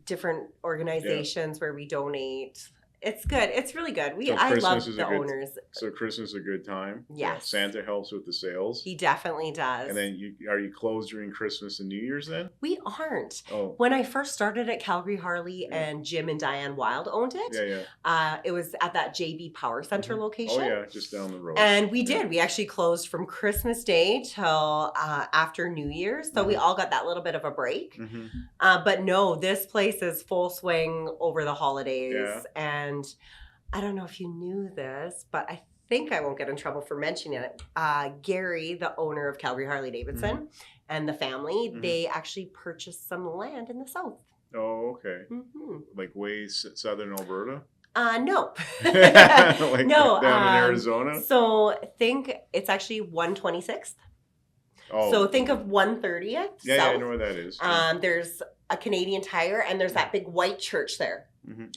different organizations where we donate. It's good. It's really good. I love the owners. So Christmas is a good time. Yes. Santa helps with the sales. He definitely does. And then are you closed during Christmas and New Year's then? We aren't. Oh. When I first started at Calgary Harley and Jim and Diane Wild owned it. It was at that JB Power Center location. Oh yeah, just down the road. And we did. We actually closed from Christmas Day till after New Year's. So we all got that little bit of a break. But no, this place is full swing over the holidays. Yeah. And I don't know if you knew this, but I think I won't get in trouble for mentioning it. Gary, the owner of Calgary Harley Davidson, and the family, they actually purchased some land in the south. Oh, okay. Like way southern Alberta? No. Like no. Down in Arizona? So think it's actually 126th. Oh. So think of 130th. Yeah, south. yeah, I know where that is. There's a Canadian Tire and there's that big white church there.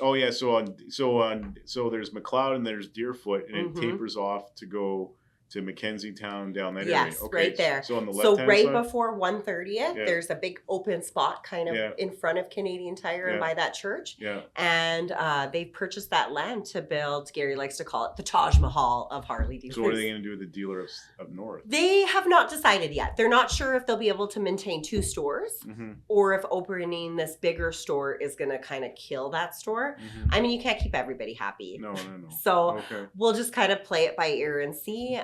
Oh yeah, so there's McLeod and there's Deerfoot and it tapers off to go to Mackenzie Town down that area. Yes, right there. So on the left hand side? Before 130th, there's a big open spot kind of in front of Canadian Tire and by that church. Yeah. And they've purchased that land to build, Gary likes to call it the Taj Mahal of Harley Davidson. So what are they going to do with the dealer up north? They have not decided yet. They're not sure if they'll be able to maintain 2 stores or if opening this bigger store is going to kind of kill that store. I mean, you can't keep everybody happy. No. So we'll just kind of play it by ear and see.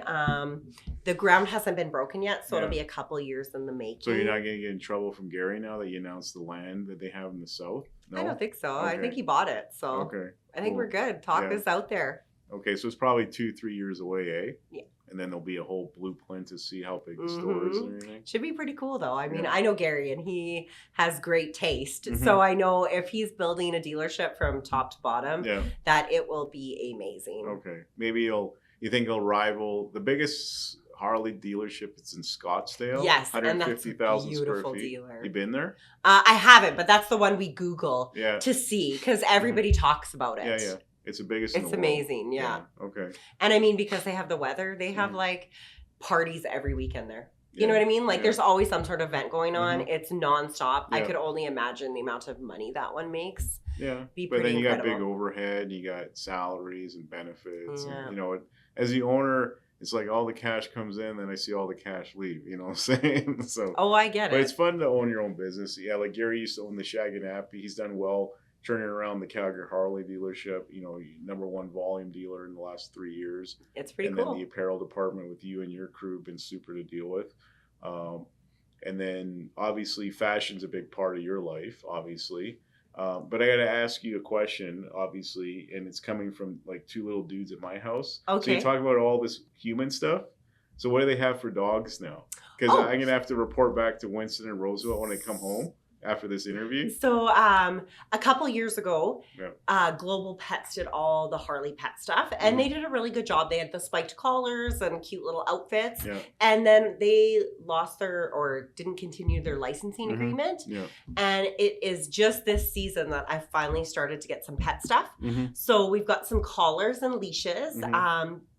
The ground hasn't been broken yet, so it'll be a couple years in the making. So you're not going to get in trouble from Gary now that you announced the land that they have in the south? No? I don't think so. I think he bought it. So I think we're good. Talk is out there. Okay, so it's probably 2-3 years away, eh? Yeah. And then there'll be a whole blueprint to see how big the store is and everything. Should be pretty cool, though. I mean, I know Gary, and he has great taste. So I know if he's building a dealership from top to bottom, that it will be amazing. Okay. Maybe you think he'll rival the biggest Harley dealership. It's in Scottsdale. Yes, 150,000 square feet. Dealer. You been there? I haven't, but that's the one we Google to see because everybody talks about it. Yeah. It's the biggest in the world. Amazing, yeah. Okay. And I mean, because they have the weather, they have like parties every weekend there. You know what I mean? Like there's always some sort of event going on. It's nonstop. I could only imagine the amount of money that one makes. Yeah. Be but then you incredible. got big overhead, you got salaries and benefits. And, as the owner, it's like all the cash comes in, then I see all the cash leave. You know what I'm saying? So. Oh, I get it. But it's fun to own your own business. Yeah, like Gary used to own the Shaganappy. He's done well turning around the Calgary Harley dealership. #1 volume dealer in the last 3 years. It's pretty cool. And then the apparel department with you and your crew have been super to deal with. And then obviously fashion's a big part of your life, obviously. But I got to ask you a question, obviously, and it's coming from like 2 little dudes at my house. Okay. So you talk about all this human stuff. So what do they have for dogs now? Because I'm going to have to report back to Winston and Roosevelt when I come home after this interview? So a couple years ago, Yeah. Global Pets did all the Harley pet stuff, and they did a really good job. They had the spiked collars and cute little outfits, Yeah. and then they lost or didn't continue their licensing agreement. Yeah. And it is just this season that I finally started to get some pet stuff. So we've got some collars and leashes.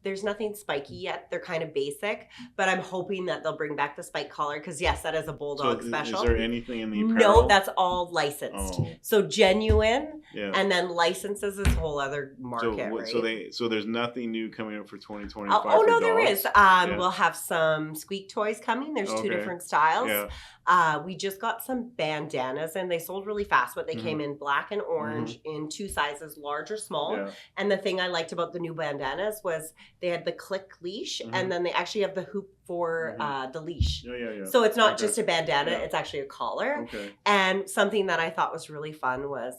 There's nothing spiky yet. They're kind of basic, but I'm hoping that they'll bring back the spike collar because, yes, that is a Bulldog special. Is there anything in the apparel? No, that's all licensed. Oh. So genuine, Yeah. and then licenses is a whole other market, right? So there's nothing new coming up for 2025. Oh no, for there dogs? is. We'll have some squeak toys coming. There's two Okay. different styles. Yeah. We just got some bandanas, and they sold really fast. But they came in black and orange in two sizes, large or small. Yeah. And the thing I liked about the new bandanas was they had the click leash, and then they actually have the hoop for the leash. Yeah. So it's not Okay. just a bandana; Yeah. it's actually a collar. Okay. And something that I thought was really fun was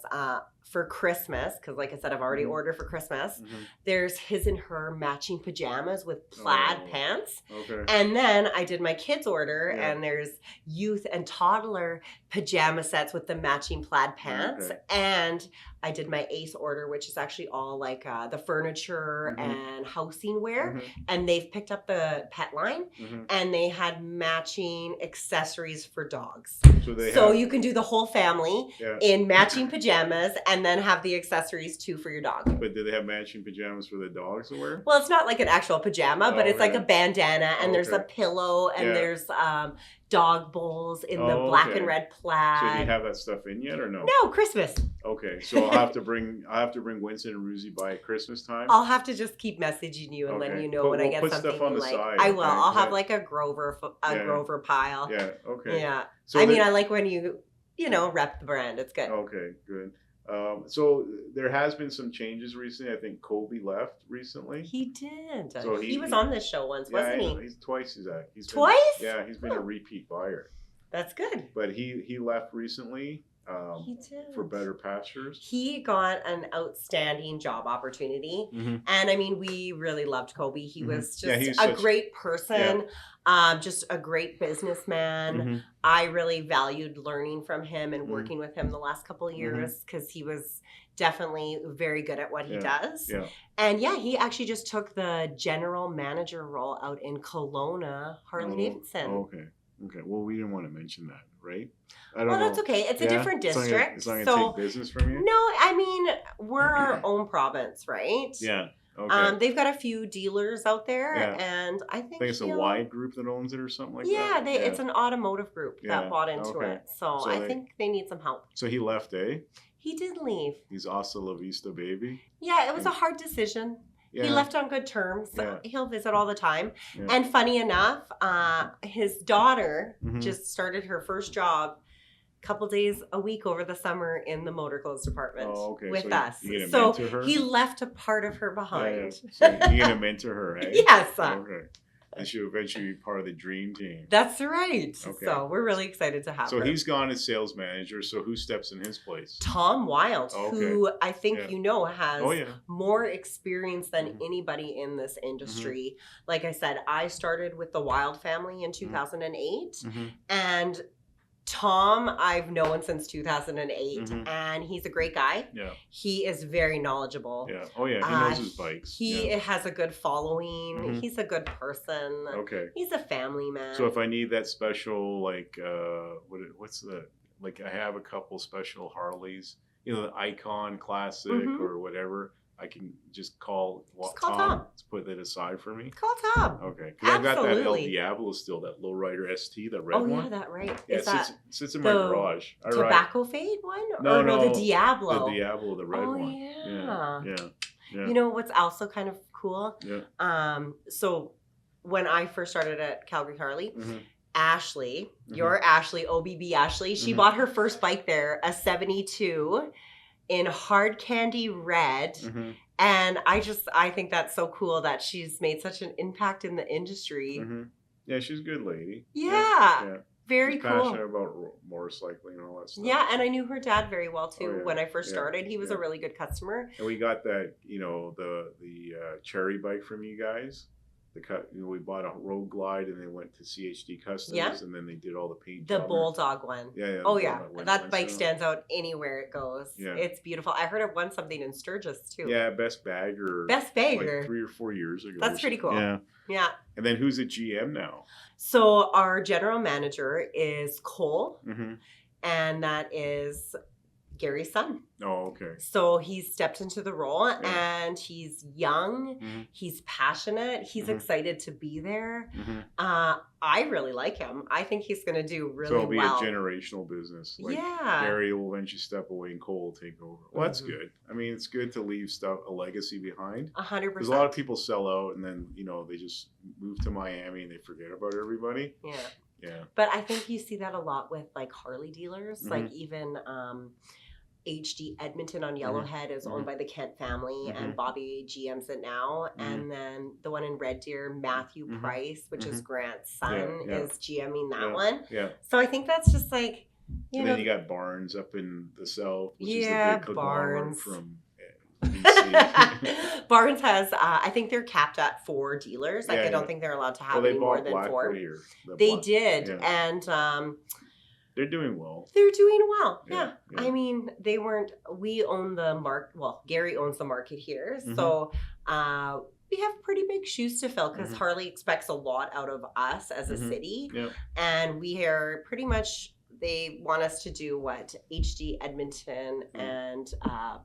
for Christmas, because like I said, I've already ordered for Christmas. There's his and her matching pajamas with plaid pants. Okay. And then I did my kids' order, Yeah. and there's youth and toddler pajama sets with the matching plaid pants. Okay. And I did my Ace order, which is actually all like the furniture and housing wear. And they've picked up the pet line, and they had matching accessories for dogs. So You can do the whole family in matching pajamas, and then have the accessories too for your dog. But do they have matching pajamas for the dogs to wear? Well, it's not like an actual pajama, but it's like Okay. a bandana, and there's a Okay. pillow, and Yeah. there's dog bowls in the black and red So plaid. do you have that stuff in yet or no? No, Christmas. Okay, so I'll have to bring Winston and Ruzy by Christmas time. I'll have to just keep messaging you and letting Okay. you know But when I we'll get put something stuff on you the like. side, I will. okay? I'll have Yeah. like a Grover pile. Yeah. Okay. Yeah. So I mean, I like when you rep the brand. It's good. Okay, good. So there has been some changes recently. I think Kobe left recently. He did. So he was on this show once, wasn't he? He's twice. He's been- Twice? Yeah, he's been a repeat buyer. That's good. But he left recently He did. for better pastures. He got an outstanding job opportunity. Mhm. And I mean, we really loved Kobe. He was Yeah, just he's a great person, just a great businessman. Mhm. I really valued learning from him and Mhm. working with him the last couple of years because he was definitely very good at what he does. Yeah. And yeah, he actually just took the general manager role out in Kelowna, Harley Davidson. Okay. Okay. Well, we didn't want to mention that, right? I don't Well, know. that's okay. It's a Yeah? different It's district. It's not gonna So take business from you. no, I mean, we're our own province, right? Yeah. Okay. They've got a few dealers out there, Yeah. and I I think think it's a wide group that owns it or something like yeah, that. it's an automotive group Yeah, that bought into okay. it. So So I they- think they need some help. So he left, eh? He did leave. He's hasta la vista, baby. Yeah, it was a hard decision. Yeah. He left on good terms. Yeah. He'll visit all the time. Yeah. And funny enough, his daughter Mhm. just started her first job a couple days a week over the summer in the MotorClothes department Oh, okay. with So us. you gonna So mentor her? he left a part of her Yeah, behind. yeah. So you're gonna mentor her, eh? Yes. Okay. And she'll eventually be part of the dream team. That's right. Okay. So we're really excited to have So her. he's gone as sales manager. So who steps in his place? Tom Wild, Okay. who I think Yeah. you know has Oh yeah. more experience than Mhm. anybody in this industry. Like I said, I started with the Wild family in 2008, Mm-hmm. and Tom I've known since 2008, Mhm. and he's a great guy. Yeah. He is very knowledgeable. Yeah. Oh yeah. He knows his bikes. He Yeah. has a good following. Mhm. He's a good person. Okay. He's a family man. So if I need that special, like, what's the, like, I have a couple special Harleys, the Icon Classic Mhm. or whatever, I can just call, call Tom. to put that aside for me. Call Tom. Okay. 'Cause I've got that El Absolutely. Diablo still, that lowrider ST, the red Oh one. yeah, that right. Yeah, Is it that sits in my the garage. I ride Tobacco Fade one? No, Or no, the Diablo. the Diablo, the red Oh, one. yeah. Yeah. You know what's also kind of cool? Yeah. So when I first started at Calgary Harley, Mhm. Ashley, Mhm. your Ashley, OBB Ashley, she Mhm. bought her first bike there, a 72 in hard candy red. Mhm. And I think that's so cool that she's made such an impact in the industry. Mhm. Yeah, she's a good lady. Yeah. Very She's cool. passionate about motorcycling and all that stuff. Yeah, and I knew her dad very well too. Oh, yeah. When I first Yeah. started, he was a Yeah. really good customer. And we got that, the cherry bike from you guys. we bought a Road Glide and they went to CHD Customs Yeah. and then they did all the paint. The job. Bulldog one. Yeah. Oh yeah, Went that bike south. stands out anywhere it goes. Yeah. It's beautiful. I heard it won something in Sturgis too. Yeah, Best Bagger. Best Bagger. Like 3 or 4 years ago. That's pretty cool. Yeah. Yeah. And then who's at GM now? So our general manager is Cole, Mm-hmm. and that is Gary's son. Oh, okay. So he's stepped into the role, Yeah. and he's young. Mm-hmm. He's passionate. He's Mhm. excited to be there. Mm-hmm. I really like him. I think he's going to do really So it'll be well. a generational business. Like Yeah. Gary will eventually step away and Cole will take over. Well, that's Mhm. good. I mean, it's good to leave a legacy behind. 100%. Because a lot of people sell out and then, they just move to Miami and they forget about everybody. Yeah. Yeah. But I think you see that a lot with like Harley dealers. Mhm. Like even HD Edmonton on Yellowhead is owned by the Kent family, and Mhm. Bobby GM's it now. And then the one in Red Deer, Matthew Mhm. Price, which is Mhm. Grant's son, Yeah. is GMing that Yeah. one. Yeah. So I think that's just like, you And know, then you got Barnes up in the south, which Yeah, is the big conglomerate Barnes. from BC. Barnes has, I think they're capped at 4 dealers. Like Yeah, I don't yeah. think they're allowed to Well, have they any more bought than 4. Blackwood here. They did. Yeah. And They're doing well. they're doing well. Yeah, Yeah. yeah. I mean, we own the market. Well, Gary owns the market here. Mhm. So we have pretty big shoes to fill because Mhm. Harley expects a lot out of us as a Mhm. city. Yeah. And we are pretty much, they want us to do what HD Edmonton and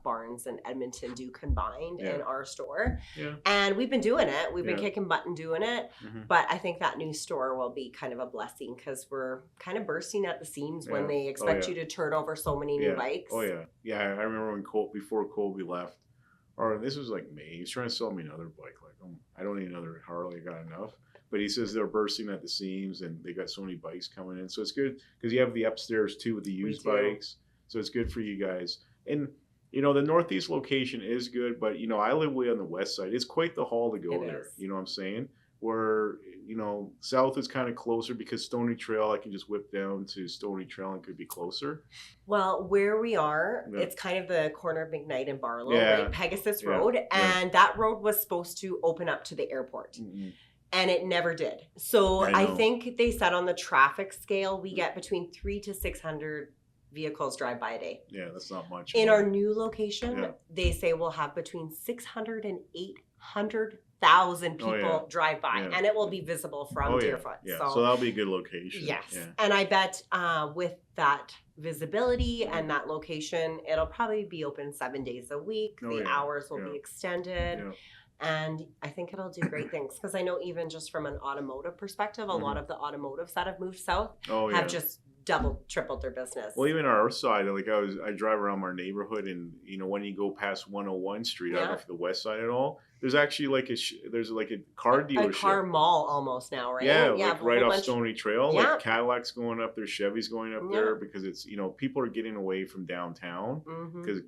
Barnes and Edmonton do combined in our store. Yeah. And we've been doing it. We've been Yeah. kicking butt and doing it. Mhm. But I think that new store will be kind of a blessing because we're kind of bursting at the seams when Yeah. they expect yeah. you to turn over so many new Yeah. bikes. Oh yeah. Yeah, I remember when before Colby left, or this was like May, he was trying to sell me another bike. Like, I don't need another Harley, I got enough. But he says they're bursting at the seams and they got so many bikes coming in. So it's good because you have the upstairs too with the used do. bikes. So it's good for you guys. And the Northeast location is good, but I live way on the west side. It's quite the haul to go It there. is. You know what I'm saying? Where, south is kind of closer because Stony Trail, I can just whip down to Stony Trail and could be closer. Well, where we are, Yeah. it's kind of the corner of McKnight and Barlow, Yeah. right? Pegasus Yeah. Road. Yeah. And that road was supposed to open up to the airport. Mm-hmm. And it never did. So I I know. think they said on the traffic scale, we get between 300 to 600 vehicles drive by a day. Yeah, that's not much. In our new location, Yeah. they say we'll have between 600 and 800,000 people yeah. drive by, Yeah. and it will be visible from yeah. Deerfoot. Yeah, So, so that'll be a good location. yes. Yeah. And I bet with that visibility Mm-hmm. and that location, it'll probably be open 7 days a week. Oh, The yeah. hours will Yeah. be extended. Yeah. And I think it'll do great things because I know even just from an automotive perspective, a lot of the automotives that have moved south Oh yeah. have just doubled, tripled their business. Well, even our side, like I drive around our neighborhood, and when you go past 101 Street, I don't know Yeah. if the west side at all. There's actually like there's like a car dealership. A car mall almost now, right? Yeah, a like whole right off bunch- Stony Trail. Yeah. Like Cadillac's going up there, Chevy's going up Yeah. there because it's people are getting away from downtown Mhm. because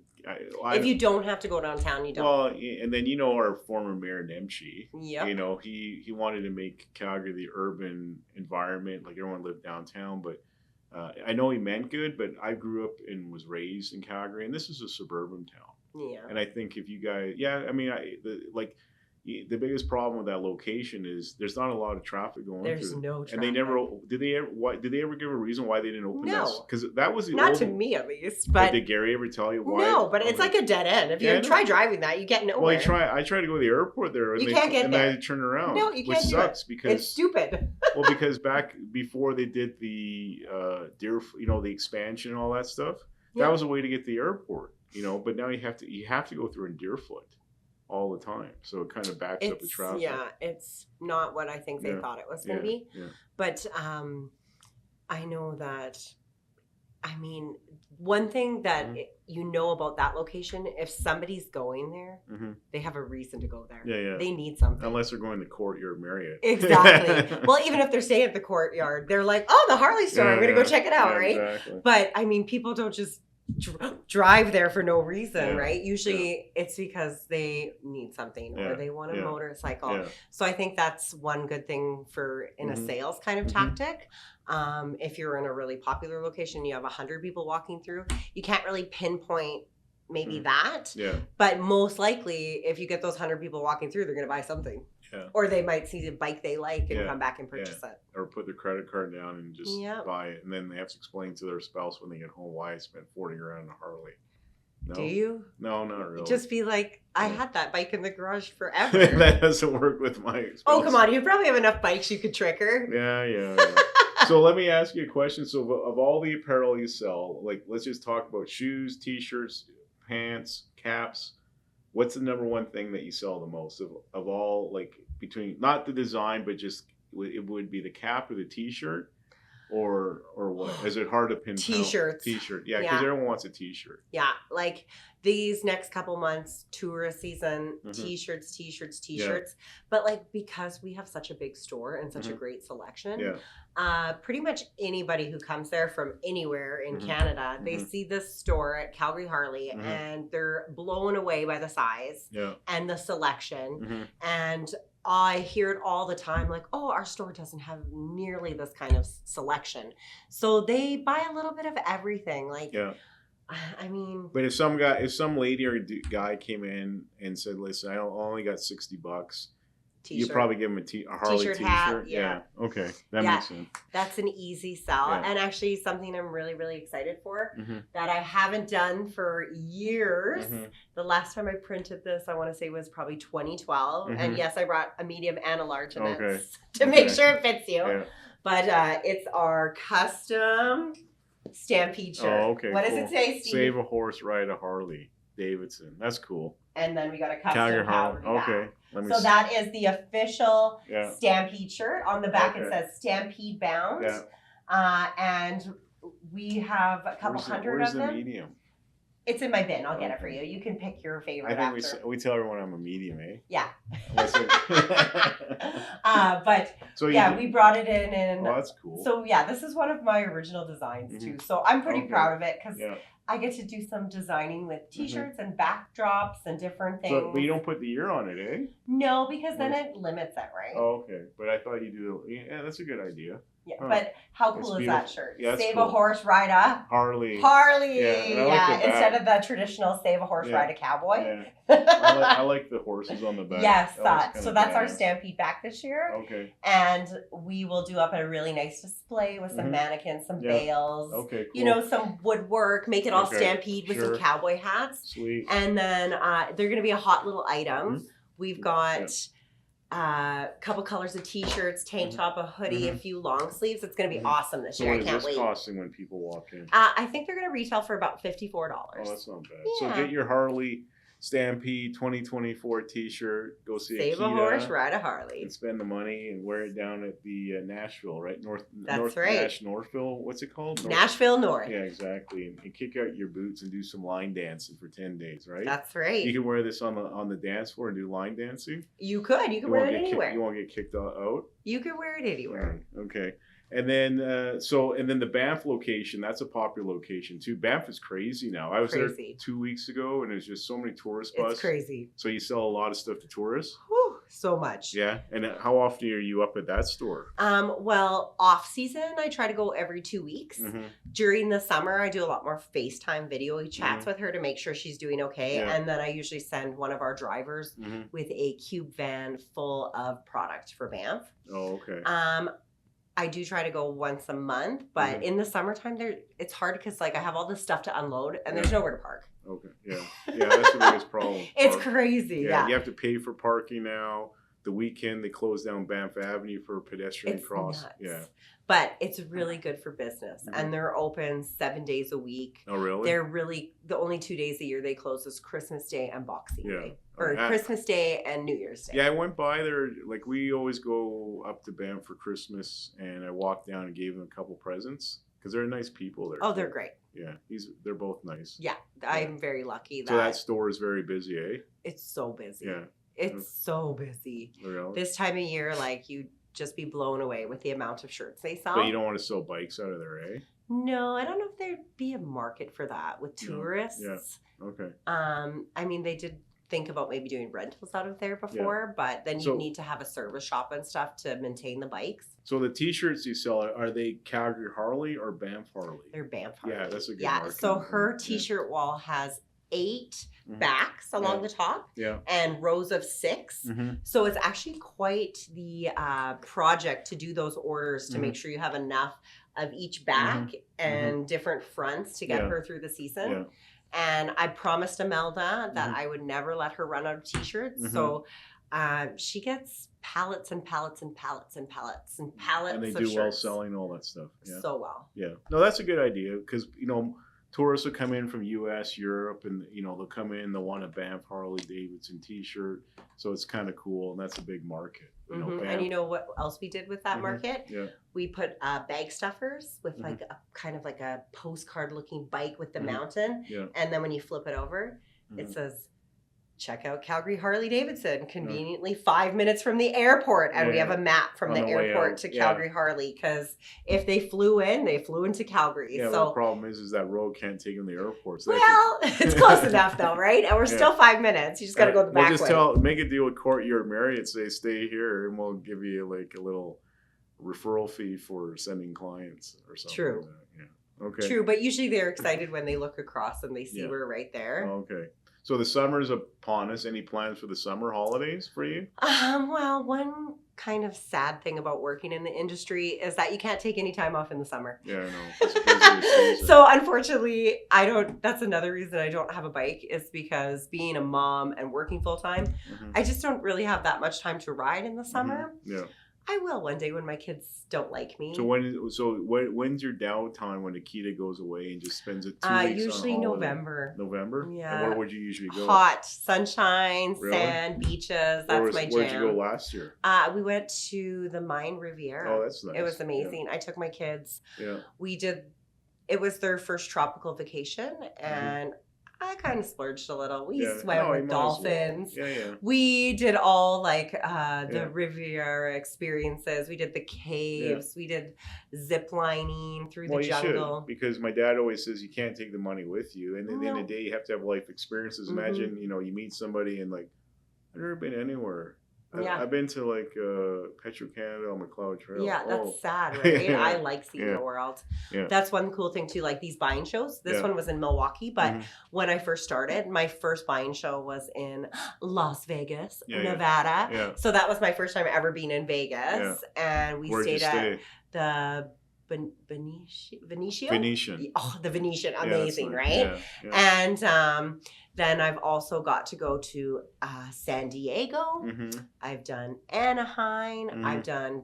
If you don't have to go downtown, you don't. well, and then our former mayor Nemchi. Yep. He wanted to make Calgary the urban environment, like everyone lived downtown. But I know he meant good, but I grew up and was raised in Calgary, and this is a suburban town. Yeah. And I think if you guys, the biggest problem with that location is there's not a lot of traffic going There's through. no traffic. And they never did they ever give a reason why they didn't open No. this? Because that was the Not old, to me at least, Like, but did Gary ever tell you why? no, but it's like a dead end. If Yeah, I you know. try driving that, you get nowhere. Well, I tried to go to the airport there, and You can't get and there. I turn around. No, you which can't do it. sucks because It's stupid. because back before they did the the expansion and all that stuff, Yeah. that was a way to get to the airport. But now you have to go through in Deerfoot all the time, so it kind of backs up the traffic. Yeah, it's not what I think they Yeah. thought it was going to be. Yeah. But I know that, one thing that you know about that location, if somebody's going there, Mm-hmm. they have a reason to go there. Yeah. They need something. Unless they're going to Courtyard Marriott. Exactly. Well, even if they're staying at the Courtyard, they're like, oh, the Harley store, I'm going to go check it out, right? Exactly. But people don't just drive there for no reason, Yeah. right? Usually it's because they need something Yeah. or they want a Yeah. motorcycle. Yeah. So I think that's one good thing for in a Mhm. sales kind of Mhm. tactic. If you're in a really popular location, you have 100 people walking through, you can't really pinpoint maybe Mhm. that. Yeah. But most likely, if you get those 100 people walking through, they're going to buy something. Yeah. Or they might see a bike they like and Yeah. come back and purchase it. Or put their credit card down and just Yep. buy it, and then they have to explain to their spouse when they get home why I spent 40 grand on a Harley. No? Do you? No, not really. Just be like, I Yeah. had that bike in the garage forever. That doesn't work with my spouse. Oh, come on. You probably have enough bikes you could trick her. Yeah. So let me ask you a question. So of all the apparel you sell, like let's just talk about shoes, t-shirts, pants, caps. What's the number one thing that you sell the most of all, like between not the design, but just it would be the cap or the t-shirt or what? Is it hard to pinpoint? T-shirts. T-shirt. Yeah, because everyone wants a t-shirt. Yeah, like these next couple months, tourist season, Mhm. t-shirts. But like because we have such a big store and such a great selection, pretty much anybody who comes there from anywhere in Canada, they see this store at Calgary Harley and they're blown away by the size and the selection. And I hear it all the time, like, oh, our store doesn't have nearly this kind of selection. So they buy a little bit of everything. Like, I mean, but if some lady or guy came in and said, "Listen, I only got $60," you probably give them a Harley t-shirt. Hat, Yeah. Okay, that makes sense. That's an easy sell, and actually something I'm really, really excited for that I haven't done for years. The last time I printed this, I want to say was probably 2012, and yes, I brought a medium and a large in it to make sure it fits you. Yeah. But it's our custom Stampede shirt. Oh, okay. What does it say, Steve? Save a horse, ride a Harley Davidson. That's cool. And then we got a custom Calgary Harley. Calgary Okay. So that is the official Yeah. Stampede shirt. On the back it Okay. says Stampede Bound. Yeah. And we have a couple hundred where's of them. the medium? It's in my bin. I'll get it for you. You can pick your favorite I think after. we tell everyone I'm a medium, eh? Yeah. But But so we brought it in and that's cool. so yeah, this is one of my original designs too. So I'm pretty proud of it because Yeah. I get to do some designing with t-shirts and backdrops and different things. So, but you don't put the year on it, eh? No, because then it limits it, right? Oh, okay. But I thought you do. Yeah, that's a good idea. Yeah, Huh. but how That's cool is beautiful. that shirt? Yeah, that's Save cool. a horse, ride a Harley. Harley. Yeah, and I like the instead back. of the traditional save a horse, ride a cowboy. Yeah. I like the horses on the back. Yes, That looks so kinda that's our badass. Stampede back this year. Okay. And we will do up a really nice display with some mannequins, some bales, Okay, cool. you know, some woodwork, make it all Okay, Stampede with some sure. cowboy hats. Sweet. And then they're going to be a hot little item. We've got Yeah. a couple colors of t-shirts, tank top, a hoodie, a few long sleeves. It's going to be awesome this So year. what I is can't this wait. costing when people walk in? I think they're going to retail for about $54. Oh, that's not bad. Yeah. So get your Harley Stampede 2024 T-shirt. Go see Save a Yketa horse, ride a Harley. and spend the money and wear it down at the Nashville, right? That's right. Northville. What's it called? Nashville North. Yeah, exactly. And kick out your boots and do some line dancing for 10 days, right? That's right. You can wear this on the dance floor and do line dancing. You could. You could wear it anywhere. You won't get kicked out. You could wear it anywhere. Okay. And then the Banff location, that's a popular location too. Banff is crazy now. I was there 2 weeks ago and there's just so many tourist buses. It's crazy. So you sell a lot of stuff to tourists? Whew, so much. Yeah. And how often are you up at that store? Well, off season, I try to go every 2 weeks. During the summer, I do a lot more FaceTime video chats with her to make sure she's doing okay. Yeah. And then I usually send one of our drivers with a cube van full of product for Banff. Oh, okay. I do try to go once a month, but in the summertime, it's hard because like I have all this stuff to unload and there's nowhere to park. Okay. Yeah. Yeah, that's the biggest problem. It's crazy. Yeah. You have to pay for parking now. The weekend they close down Banff Avenue for pedestrian cross. Nuts. Yeah. But it's really good for business and they're open 7 days a week. Oh, really? They're really, the only 2 days a year they close is Christmas Day and Boxing Day. Or Yeah. Christmas Day and New Year's Day. Yeah, I went by there. Like we always go up to Banff for Christmas, and I walked down and gave them a couple presents because they're nice people there. Oh, they're great. Yeah, they're both nice. Yeah, I'm very lucky that, So that store is very busy, eh? it's so busy. Yeah. It's so busy. Really? This time of year, like you just be blown away with the amount of shirts they sell. But you don't want to sell bikes out of there, eh? No, I don't know if there'd be a market for that with tourists. Yeah. Okay. I mean, they did think about maybe doing rentals out of there before, but then you need to have a service shop and stuff to maintain the bikes. So the T-shirts you sell, are they Calgary Harley or Banff Harley? They're Banff Harley. Yeah, that's a good Yeah, marketing so thing. her T-shirt wall has 8 Mhm. backs along Yeah. the top Yeah. and rows of 6. Mm-hmm. So it's actually quite the project to do those orders to Mhm. make sure you have enough of each back and different fronts to get Yeah. her through the season. Yeah. And I promised Imelda that Mhm. I would never let her run out of t-shirts. Mhm. So she gets pallets and pallets and pallets and pallets and pallets And they of do well shirts. selling all that stuff. Yeah. So well. Yeah. No, that's a good idea because, tourists will come in from US, Europe, and, they'll come in, they'll want a Banff Harley Davidson t-shirt. So it's kind of cool. And that's a big market. And Banff. you know what else we did with that market? Yeah. We put bag stuffers with like a kind of like a postcard looking bike with the mountain. Yeah. And then when you flip it over, it says, check out Calgary Harley Davidson, conveniently 5 minutes from the airport. And we have a map from On the the way airport out. to Yeah. Calgary Harley because if they flew in, they flew into Calgary. Yeah, So the problem is that road can't take them to the airport. So well, it's close enough though, right? And we're still 5 minutes. You just got to go the back We'll just way. make a deal with Courtyard Marriott, say stay here, and we'll give you like a little referral fee for sending clients or something. True. Like that. Yeah. Okay. True, but usually they're excited when they look across and they see Yeah. we're right there. Okay. So the summer's upon us. Any plans for the summer holidays for you? Well, one kind of sad thing about working in the industry is that you can't take any time off in the summer. Yeah, I know. It's a busier season. So unfortunately, that's another reason I don't have a bike is because being a mom and working full time, I just don't really have that much time to ride in the summer. Yeah. I will one day when my kids don't like me. So when's your downtime when Yketa goes away and just spends it 2 weeks usually on holiday? November. November? Yeah. And where would you usually go? Hot, sunshine, Really? sand, beaches. That's my jam. Where'd you go last year? We went to the Mine Riviera. Oh, that's nice. It was amazing. I took my kids. Yeah. It was their first tropical vacation, and I kind of splurged a little. We swam with dolphins. Well. Yeah. We did all like the Riviera experiences. We did the caves. We did zip lining through the jungle. Should, because my dad always says you can't take the money with you, and at the end of the day, you have to have life experiences. Imagine, you meet somebody and like, I've never been anywhere. I've been to like Petro-Canada on McLeod Trail. Yeah, that's sad, right? I like seeing the world. Yeah. That's one cool thing too, like these buying shows. This one was in Milwaukee, but when I first started, my first buying show was in Las Vegas, Nevada. Yeah. So that was my first time ever being in Vegas. And we stayed at the Venetian. Oh, the Venetian. Amazing, right? Yeah. And then I've also got to go to San Diego. I've done Anaheim. I've done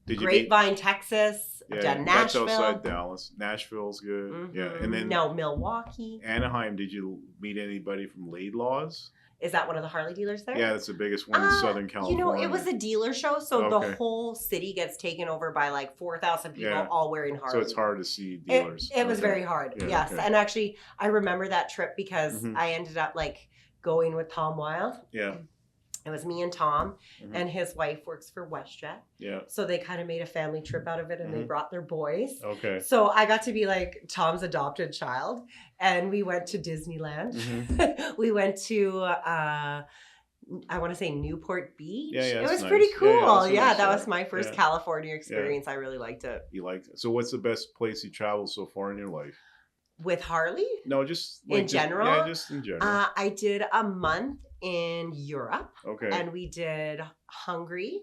Grapevine, Texas. I've done Nashville. That's outside Dallas. Nashville's good. Yeah. And then Milwaukee. Anaheim, did you meet anybody from Laidlaw's? Is that one of the Harley dealers there? Yeah, that's the biggest one in Southern California. It was a dealer show, so the whole city gets taken over by like 4,000 people all wearing Harley. So it's hard to see dealers. It was very hard, yes. Okay. And actually, I remember that trip because I ended up like going with Tom Wild. Yeah. It was me and Tom, and his wife works for WestJet. Yeah. So they kind of made a family trip out of it, and they brought their boys. Okay. So I got to be like Tom's adopted child, and we went to Disneyland. We went to, I want to say Newport Beach. Yeah, it was nice. pretty cool. Nice that was my first California experience. I really liked it. You liked it. So what's the best place you traveled so far in your life? With Harley? No, just in general. Yeah, just in general. I did a month in Europe. Okay. And we did Hungary.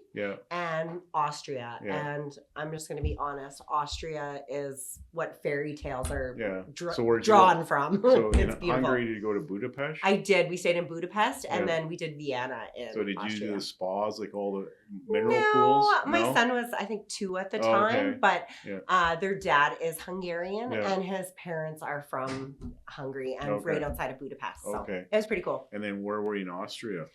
And Austria. And I'm just going to be honest, Austria is what fairy tales are drawn from. So it's beautiful. Hungary, did you go to Budapest? I did. We stayed in Budapest, and then we did Vienna in So did Austria. you do the spas, like all the mineral pools? My son was, I think, 2 at the time, but their dad is Hungarian, and his parents are from Hungary and right outside of Budapest. So it was pretty cool. And then where were you in Austria?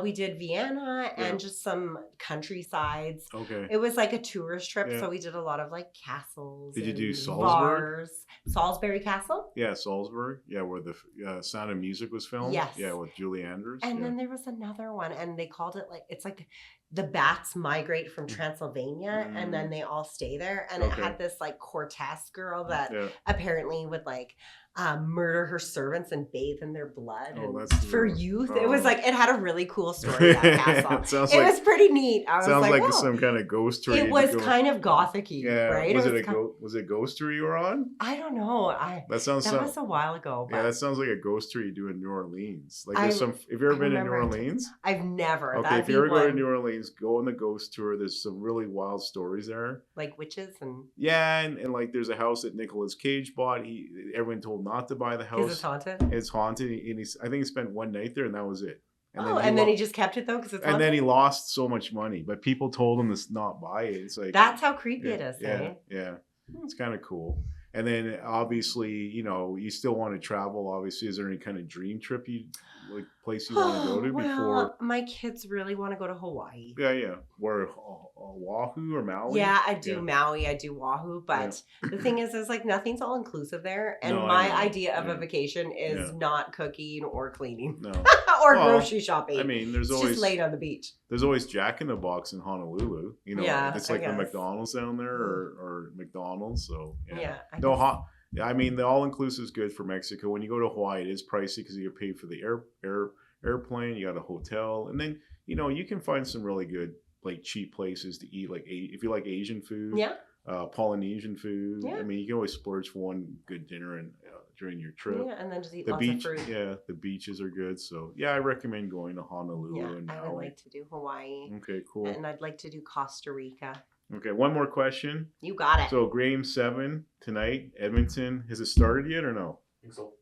We did Vienna and just some countrysides. Okay. It was like a tourist trip, so we did a lot of like castles. Did you do Salzburg? Bars. Salisbury Castle? Yeah, Salzburg. Yeah, where the Sound of Music was filmed. Yes. Yeah, with Julie Andrews. And then there was another one, and they called it like, it's like the bats migrate from Transylvania and then they all stay there. And it had this like Cortez girl that apparently would like murder her servants and bathe in their blood. Oh, and that's for real. youth. Oh. It was like, it had a really cool story, that castle. It was pretty neat. I was sounds like whoa. some kind of ghost story. It was kind of gothic-y, right? Was it ghost story you were on? I don't know. That was a while ago. Yeah, that sounds like a ghost story you do in New Orleans. Like there's some. Have you ever been in New Orleans? I've never. Okay, if you ever go to New Orleans, go on the ghost tour. There's some really wild stories there. Like witches and. Yeah, and like there's a house that Nicolas Cage bought. Everyone told not to buy the house. Is it haunted? It's haunted, and I think he spent one night there, and that was it. And then he just kept it though because it's haunted? And then he lost so much money, but people told him to not buy it. It's like that's how creepy it is. Yeah. It's kind of cool. And then obviously, you still want to travel. Obviously, is there any kind of dream trip place you want to go to before? My kids really want to go to Hawaii. Yeah. Where Oahu or Maui? Yeah, I do Maui. I do Oahu. But the thing is like nothing's all inclusive there. And my idea of a vacation is not cooking or cleaning. No. Or grocery shopping. I mean, there's always just laying on the beach. There's always Jack in the Box in Honolulu. It's like the McDonald's down there or McDonald's. So I mean, the all-inclusive is good for Mexico. When you go to Hawaii, it is pricey because you pay for the airplane. You got a hotel, and then you can find some really good like cheap places to eat. Like if you like Asian food, Polynesian food. I mean, you can always splurge for one good dinner and during your trip. Yeah, and then just eat the lots beach, of fruit. Yeah, the beaches are good. So I recommend going to Honolulu and Maui. I would like to do Hawaii. Okay, cool. And I'd like to do Costa Rica. Okay, one more question. You got it. So Game 7 tonight, Edmonton. Has it started yet or no? I think so.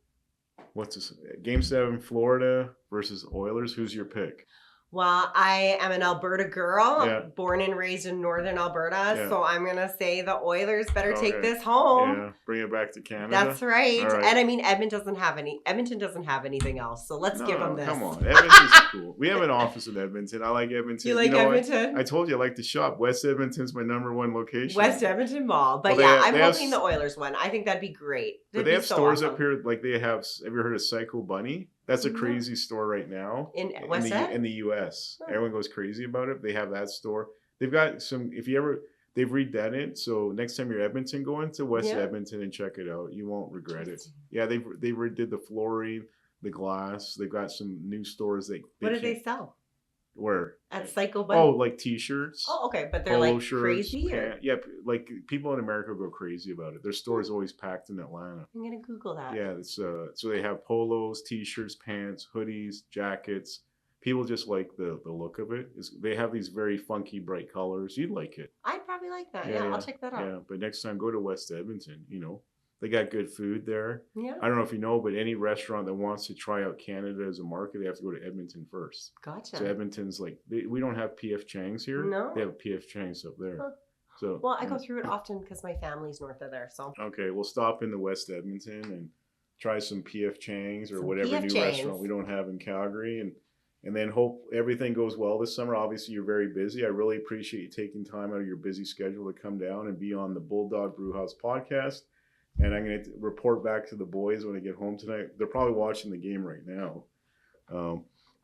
What's this? Game 7, Florida versus Oilers. Who's your pick? Well, I am an Alberta girl, born and raised in northern Alberta, so I'm going to say the Oilers better take this home. Yeah, bring it back to Canada. That's right. Right. And I mean, Edmonton doesn't have anything else, so let's give them this. Come on, Edmonton's cool. We have an office in Edmonton. I like Edmonton. You like Edmonton? I told you I like to shop. West Edmonton's my #1 location. West Edmonton Mall. But I'm hoping the Oilers win. I think that'd be great. But they have stores up here, like they have you ever heard of Psycho Bunny? That's a crazy store right now in the U.S. Everyone goes crazy about it. They have that store. They've got some. They've redone it. So next time you're Edmonton, go into West Edmonton and check it out. You won't regret it. Yeah, they redid the flooring, the glass. They've got some new stores. What do they sell? Where? At Psycho Bunny? Oh, like T-shirts. Oh, okay. But they're like shirts, crazy? Yeah, like people in America go crazy about it. Their store is always packed in Atlanta. I'm going to Google that. Yeah, it's, so they have polos, T-shirts, pants, hoodies, jackets. People just like the look of it. They have these very funky, bright colors. You'd like it. I'd probably like that. Yeah, I'll check that out. Yeah, but next time go to West Edmonton, They got good food there. Yeah. I don't know if you know, but any restaurant that wants to try out Canada as a market, they have to go to Edmonton first. Gotcha. So Edmonton's like, we don't have P.F. Chang's here. No. They have P.F. Chang's up there. Huh. So. Well, I go through it often because my family's north of there. So. Okay, we'll stop in the West Edmonton and try some P.F. Chang's or whatever new restaurant we don't have in Calgary, and then hope everything goes well this summer. Obviously, you're very busy. I really appreciate you taking time out of your busy schedule to come down and be on the Bulldog Brewhouse Podcast. And I'm going to report back to the boys when I get home tonight. They're probably watching the game right now.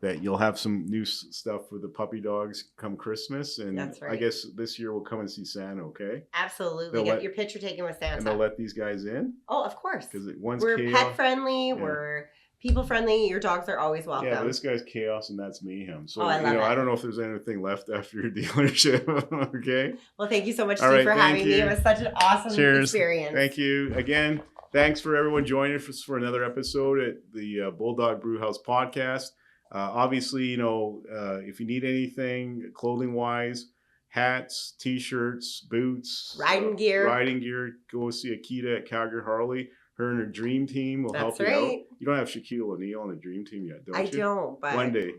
That you'll have some new stuff for the puppy dogs come Christmas. And that's right. I guess this year we'll come and see Santa, okay? Absolutely. Get your picture taken with Santa. And they'll let these guys in? Oh, of course. Because we're pet friendly. Yeah. We're people friendly. Your dogs are always welcome. Yeah, but this guy's chaos and that's mayhem. So I don't know if there's anything left after your dealership. Okay. Well, thank you so much, Steve, for having me. It was such an awesome experience. Thank you again. Thanks for everyone joining us for another episode at the Bulldog Brewhouse Podcast. Obviously, if you need anything clothing wise, hats, t-shirts, boots, riding gear, go see Yketa at Calgary Harley. Her and her dream team will help you out. You don't have Shaquille O'Neal on the dream team yet, don't you? I don't, but one day,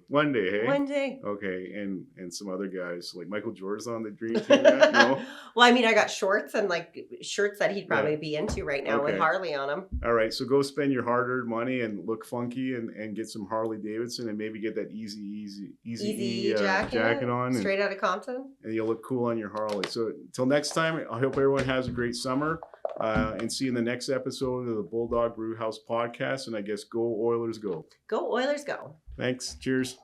hey? One day. Okay, and some other guys, like Michael Jordan's on the dream team yet? No? Well, I mean, I got shorts and like shirts that he'd probably be into right now with Harley on them. All right, so go spend your hard-earned money and look funky and get some Harley Davidson and maybe get that easy jacket on. Straight out of Compton. And you'll look cool on your Harley. So until next time, I hope everyone has a great summer. And see you in the next episode of the Bulldog Brewhouse Podcast. And I guess go Oilers go. Go Oilers go. Thanks. Cheers.